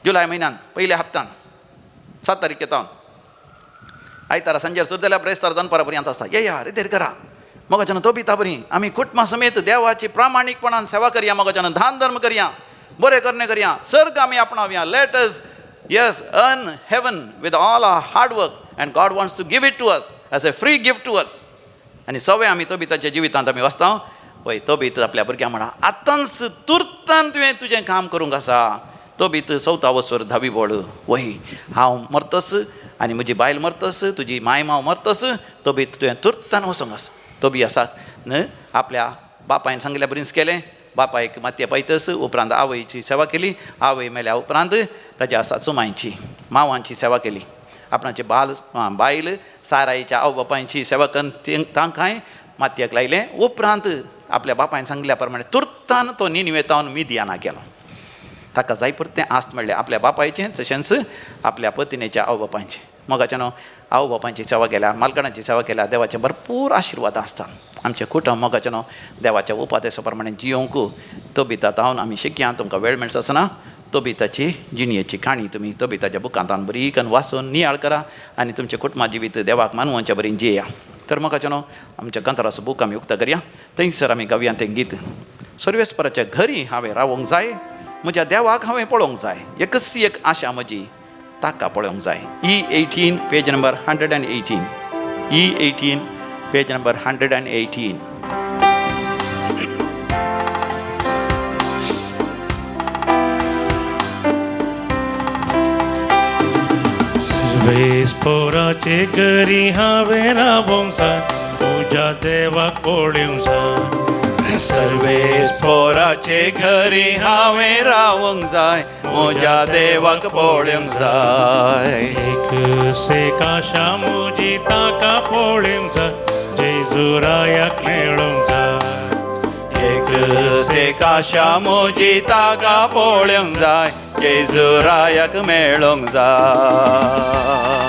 जुलय म्हयन्यान पयल्या हप्त्यान 7 तारीख येता. आयतारा संजेर सुद्दां जाल्यार ब्रेस्तार दनपारा पर्यंत आसता. या रेतेर करा. म्हाका तो बिता बरी आमी कुटुंबा समेत देवाची प्रामाणीकपणान सेवा करया. म्हाका दान धर्म करया, बरें करणे करया, सर्ग आमी आपणावया. Let us earn heaven with all our hard work and God wants to give it to us as a free gift to us. आनी सगळे आमी तो बिताच्या जिवितांत आमी वाचता. पळय तो बीत आपल्या भुरग्यांक म्हणा, आतांच तुर्तान तुवें तुजें काम करूंक आसा. तो बीत 4था वर्सर 10वी बोर्ड. वय हांव मरतस आनी म्हजी बायल मरतस, तुजी माय मांव मरतस. तो बीत तुवें तुर्तान वचूंक आसा. तो बी आसा न्हय. आपल्या बापायन सांगल्या बरींच केलें. बापायक मातये पयतस उपरांत आवयची सेवा केली. आवय मेल्या उपरांत ताच्या आसा चुमायची, मांवांची सेवा केली. आपणाचे बायल सारायेच्या आवय बापायची सेवा करून तांकांय मातयेक लायलें. उपरांत आपल्या बापायन सांगल्या प्रमाणे तुर्तान तो निनिवेतावन मिदियाना गेलो. ताका जाय परतें आस्त मेळ्ळें आपल्या बापायचें तशेंच आपल्या पत्नीच्या आवय बापायचें. मोगाच्यान आवय बापायची सेवा केल्यार, मालकणाची सेवा केल्यार देवाचे भरपूर आशिर्वाद आसतात. आमचें कुटुंब मोगाच्यान देवाच्या उपादेशा प्रमाणे जियोंक तो बितात हांव आमी शिकया. तुमकां वेळ मेळचो आसना. तो बिताची जिणयेची काणी तुमी तो बिताच्या बुकांतान बरी करून वाचून नियाळ करा आनी तुमचें कुटुंबा जिवीत देवाक मानवांच्या बरी जियेया. तर मोगाच्यान आमच्या कांताराचो बूक आमी उक्ता करया. थंयसर आमी गावया तें गीत. सर्वेस्पराच्या घरी हांवें रावूंक जाय, म्हज्या देवाक हांवें पळोवंक जाय, एकच एक आशा म्हजी ताका पळोवंक जाय. E18 page number 118. E18 page number 118. सर्वेस्पराचे घरी हांवें रावोंक जाय, तुज्या देवाक पळोवंक जाय. सर्वेस्पराचे घरी हांवें रावूंक जाय, म्हज्या देवाक पळोवंक जाय. एक आशा म्हजी ताका पळोवंक जाय, जेजुरायाक मेळोंक जाय. एक आशा म्हजी ताका पळोवंक जाय, जेजुरायाक मेळोंक जाय.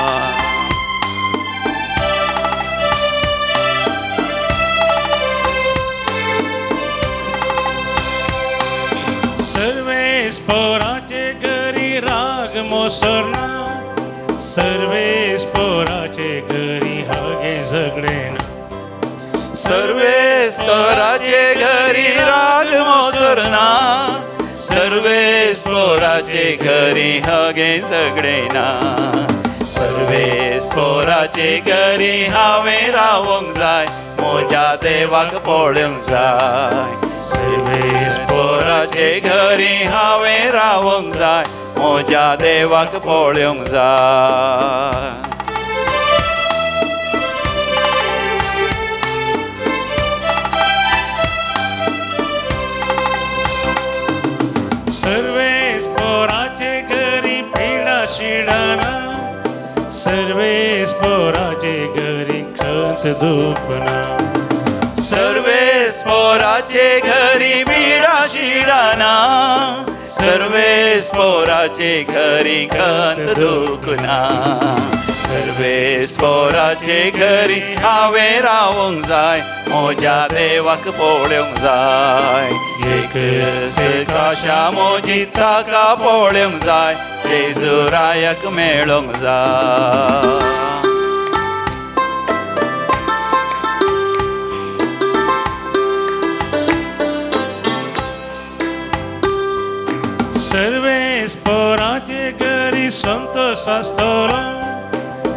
स्पोराचे घरी हगे सगळे ना सर्वे स्तोराचे घरी राग मोसरना सर्वे स्पोराचे घरी हगे सगळे ना सर्वे स्पोराचे घरी हांवें रावंक जाय म्हज्या देवाक पळोवंक जाय सर्वे स्पोराचे घरी हांवें रावंक जाय म्हज्या देवाक पळोवंक जाय सर्वे स्पोराचे घरी पिडा शिडाना सर्वे स्पोराचे घरी खत दुखना सर्वे स्पोराचे घरी बिडा शिडाना सर्वे स्पोराचे घरी खंत दुखना सर्वे स्पोराचे घरी हांवें रावंक जाय म्हज्या देवाक पळोवंक जाय एक काशा म्हजी ताका पळोवंक जाय जेजुरायाक मेळोंक जाय सर्वे स्पोराचे घरी संतोष आसतलो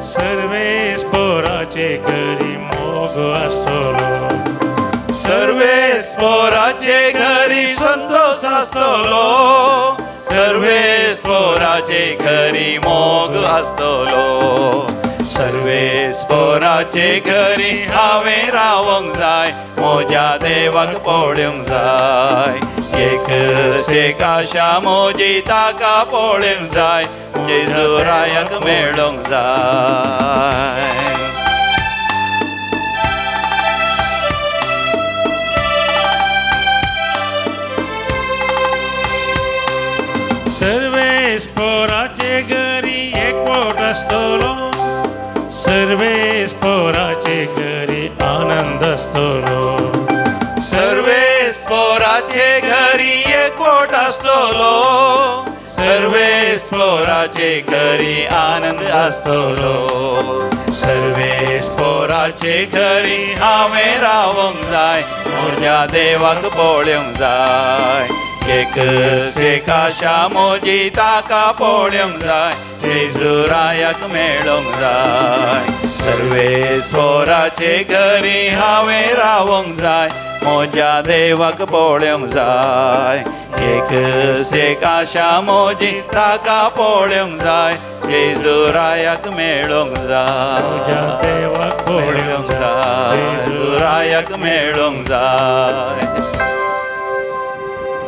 सर्वे स्पोराचे घरी मोग आसतलो सर्वे स्पोराचे घरी संतोष आसतलो सर्वे स्पोराचे घरी मोग आसतलो सर्वे स्पोराचे घरी हांवें रावंक जाय म्हज्या देवाक पळोवंक जाय एक आशा म्हजी ताका पळोवंक जाय जेजुरायाक मेळोंक जाय सर्वे स्पोराचे घरी एकवट आसतलो सर्वे स्पोराचे घरी आनंद आसतलो सर्वे स्पोराचे घरी एकवट आसतलो सर्वे स्पोराचे घरी आनंद आसतलो सर्वे स्पोराचे घरी हांवें रावंक जाय म्हज्या देवाक पळोवंक जाय एक आशा म्हजी ताका पळोवंक जाय जेजुरायाक मेळोंक जाय सर्वे स्पोराचे घरी हांवें रावंक जाय म्हज्या देवाक पळोवंक जाय एक आशा म्हजी ताका पळोवंक जाय जेजुरायाक मेळोंक म्हज्या जाय देवाक पळोवंक जाय जेजुरायाक मेळोंक जाय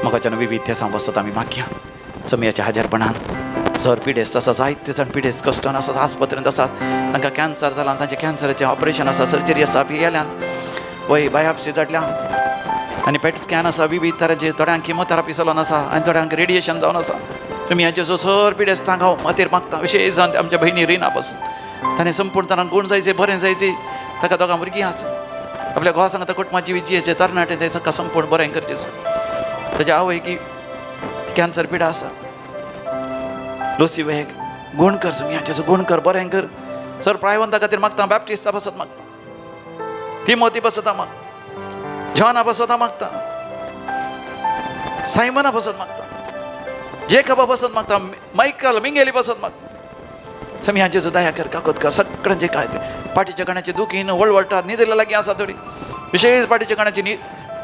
मोगाच्यान विविध सांबसत आमी मागया समयाच्या हाजीरपणान जर पिडेस्त आसा जायते जाण पिडेस्त कश्टान आसात आस्पत्रेंत आसात तांकां कॅन्सर जाला तांचें कॅन्सराचें ऑपरेशन आसा सर्जरी आसा पियेल्यान वय बायोप्सी जातल्या आनी पेट स्कॅन आसा विविध तरांचे थोड्यांक किमोथेरापी चलोन आसा आनी थोड्यांक रेडिएशन जावन आसा तुमी हाचे जो सर पिडेस्तांक हांव मातेर मागता विशेश जावन आमच्या भयणी रिना पासून ताणें संपूर्ण तरांक गुण जायचे बरें जायचे ताका दोगां भुरगीं आसा आपल्या घोवा सांगता कुटुंबाची जियेचे तरणाटे ताका संपूर्ण बरें करचें ताच्या आवयकी कॅन्सर पिडा आसा लोसी वेग गुण कर तुमी हाचेचो गुण कर बरें कर सर प्रायवंता खातीर मागता बॅप्टिस्टा बसत मागता तिमोथी बसता मागता जॉना बसता मागता सायमना बसत मागता जेकबा बसत मागता मायकल मिंगेली बसत मागता समी हाचेचो दया कर काकोत कर सगळ्यांचे काय पाठीच्या गाण्याचे दुखीन वळवळटात न्हिदेला लागीं आसा थोडी विशेष पाठीच्या गाण्याची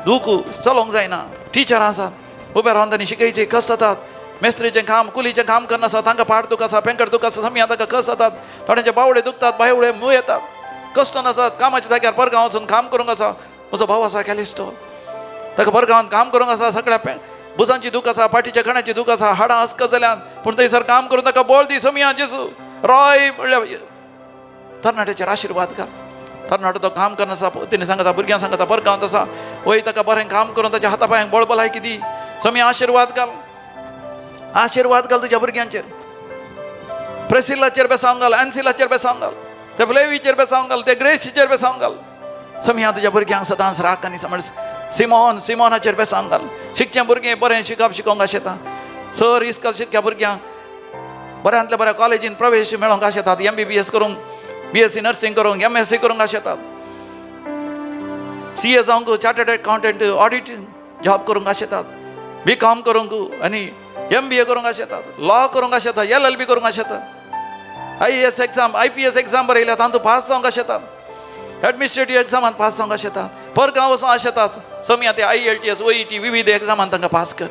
दूख चलोवंक जायना टिचर आसात उबे रावन तांणी शिकयचे कस जातात मेस्त्रीचें काम कुलीचें काम करनासा तांकां पाड दुख आसा पेंकट दुख आसा समी ताका कस जातात थोड्यांचे बावळे दुखतात बावळे मूं येतात कश्ट नासात कामाच्या जाग्यार परगांव वचून काम करूंक आसा म्हजो भाव आसा कॅलिस्टो ताका परगांवांत काम करूंक आसा सगळ्या बुजांची दूख आसा पाठीच्या कण्याची दूख आसा हाडां अस्क जाल्यान पूण थंयसर काम करून ताका बोल दी समिया जेसू रॉय म्हणल्यार तरणाट्याचेर आशिर्वाद घाल तरणाटो तो काम करनासा तिणें सांगता भुरग्यांक सांगता परगांवांत आसा वय ताका बरें काम करून ताच्या हाता पांयांक बळ भलायकी दी समिया आशिर्वाद घाल तुज्या भुरग्यांचेर प्रेसिलाचेर बेसांव घाल एन्सिलाचेर बेसांव घाल ते फ्लेवीचेर बेसांव घाल ते ग्रेसीचेर बेसांव घाल समिया तुज्या भुरग्यांक सदांच राख आनी समज सिमोनाचेर बेसांव घाल शिकचें भुरगें बरें शिकप शिकोवंक आशेता सर इस्कॉल शिकच्या भुरग्यांक बऱ्यांतल्या बऱ्या कॉलेजीन प्रवेश मेळोंक आशेतात, MBBS करूंक, BSc नर्सिंग करूंक, MSc करूंक आशेतात, CA जावंक, चार्टर्ड अकाउंटंट ऑडिट जॉब करूंक आशेतात, BCom करूंक आनी MBA करूंक आशेतात, लॉ करूंक आशेतात, LLB करूंक आशेतात, IAS एग्जाम, IPS एग्जाम बरयल्या तातूंत पास जावंक आशेतात, एडमिनिस्ट्रेटिव्ह एग्जामांत पास जावंक आशेतात, परगांव वचूंक आशेतात, समया ते IELTS OET विविध एग्जामांत तांकां पास कर.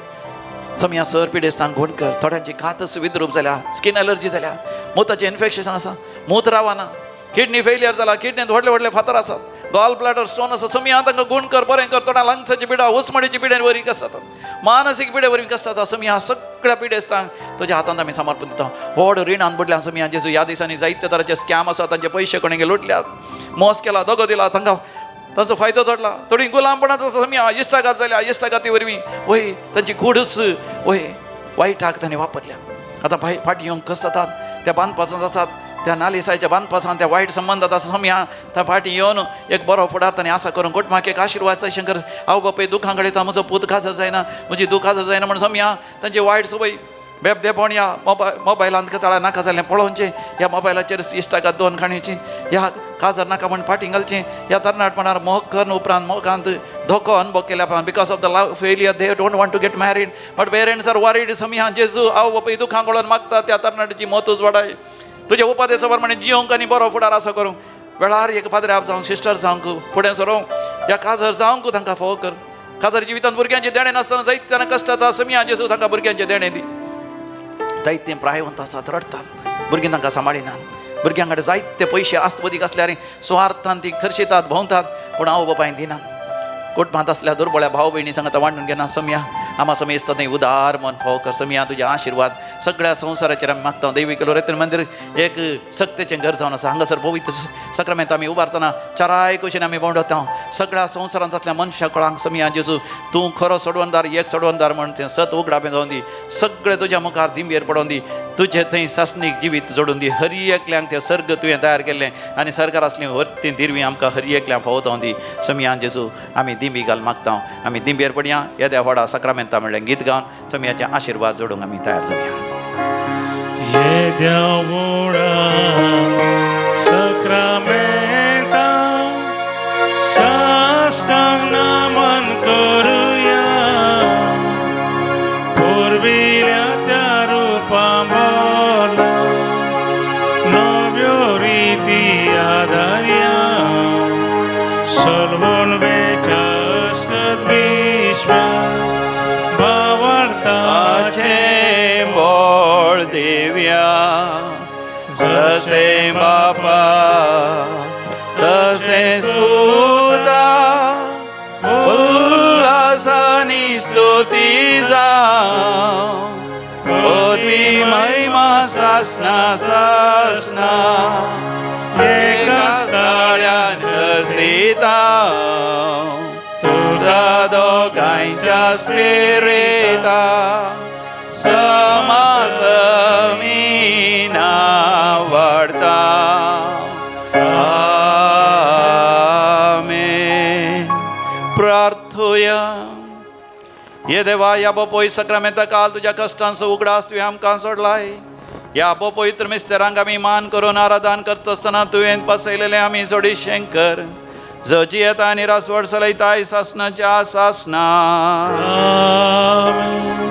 समया सर पिडेस्तांक घोण कर. थोड्यांची कातच विद्रूप जाल्या, स्कीन एलर्जी जाल्या, मुताचें इन्फेक्शन आसा, मूत रावना, किडनी फेलियर जाला, किडनींत व्हडले व्हडले फातर आसात, गॉल ब्लॅडर स्टोन आसा, समया तांकां गुण कर, बरें कर. थोड्या लंग्साची पिडा, उस्मडीची पिडे वरी कश्ट जाता, मानसीक पिडे वरी कश्ट जाता. समया सगळ्या पिडेस्तांक तुज्या हातांत आमी समर्पण दिता. व्हड रिणान बुडल्या समया जेजू. ह्या दिसांनी जायते तरांचे स्कॅम आसा, तांचे पयशे कोणी लुटल्यात, मोस केला, दगो दिला, तांकां तांचो फायदो चडला. थोडी गुलामपणाचो समया इश्टाघात जाल्या, इश्टाघाती वरवीं वय तांची खुडस वय वायटाक ताणें वापरल्या. आतां फाटीं येवंक कस जातात, त्या बांदपासांत आसात, त्या नालिसाच्या बांदपासान, त्या वायट संबंधात आसा. समया त्या फाटीं येवन एक बरो फुडार ताणें आसा करूंक कोट म्हाका एक आशिर्वाद जाय शंकर. हांव बापाय दुखां कडेन म्हजो पूत काजर जायना, म्हजी दूख काजर जायना म्हण समया तांची वायट संवय बेबदेपण ह्या मोबायलांत ताळा नाका जालें पळोवचें, ह्या मोबायलाचेर इश्टाघात दोन खाणीची, ह्या काजर नाका म्हण फाटीं घालचें. ह्या तरणाटपणार मोग करून उपरांत मोगांत धोको अनुभव केल्या उपरांत because of the love failure they don't want to get married, but parents are worried. समया जेजू हांव बापाय दुखां कळोन मागता त्या तरणाटीची मोतूच वाडाय. तुज्या उपादेचो प्रमाणे जियोंक आनी बरो फुडार आसा करूंक, वेळार एक पाद्र्याप जावंक, सिस्टर जावंक, फुडें सरोंक, ह्या काजर जावंक तांकां फोव कर. काजर जिवितांत भुरग्यांचे देणें नासतना जायत्यांना कश्ट जाता. समया जेजू तांकां भुरग्यांचे देणें दी. जायते प्रायवंत आसात, रडतात, भुरगीं तांकां सांबाळिनात, भुरग्यां कडेन जायते पयशे आस्तवदीक आसल्यार स्वार्थान ती खर्चितात, भोंवतात, पूण हांव बापाय दिनात. कुटुंबांत आसल्या दुर्बळ्या भाव भयणी सांगता वांटून घेना. समया आमा समेस्त थंय उदार मन फोव कर. समया तुजे आशिर्वाद सगळ्या संवसाराचेर आमी मागता. दैवी कलोरेतन मंदिर एक सक्तेचें घर जावन आसा. हांगासर पवित्र सक्रामेंत आमी उबारतना चाराय कुशीन आमी भोंवडता. सगळ्या संवसारांतल्या मनशा कळांक समया जेजू तूं खरो सोडवणदार, एक सोडवणदार म्हण तें सत उगडापें जावन दी. सगळें तुज्या मुखार दिंबेर पडोवन दी. तुजें थंय सासणीक जिवीत जोडून दी. हरी एकल्यांक तें सर्ग तुवें तयार केल्लें आनी सरकार आसलीं व्हरतीं दिरवीं आमकां हरी एकल्यांक फावोतावन दी. समया जेजू आमी दिंबी घाल मागता. आमी दिंबेर पडया. येद्या व्हडा सक्रामेंता म्हणलें गीत गावन समयाचे आशिर्वाद जोडूंक आमी तयार जावया. येद्या व्हडा सक्रामेंता साष्टांग नमन करुया. पुर्विल्या त्या रूपां बोला नव्यो रिती आधार्या. सर्वोन बेचास्कत विश्वा भावार्थाचे बोळ देव्या. जसे बापा तसे सुता उल्हासानी स्तुती जावं. पदवी महिमा सासना सासना एका स्थळ्यान हसिता. तुझा दोगांच्या स्पिरिता समासमीना वाढता. आमेन. प्रार्थूया. ये देवा या पवित्र सक्रामेंता काल तुझ्या कष्टांचो उगडास तुवें आमकां सोडलाय. या पवित्र मिस्तेरांक आमी मान करून आराधन करता आसतना तुवें पसयलेलें आमी सोडी शंकर. जजी येता आनी रासवड चलयताय सासनाच्या सासना. आमेन.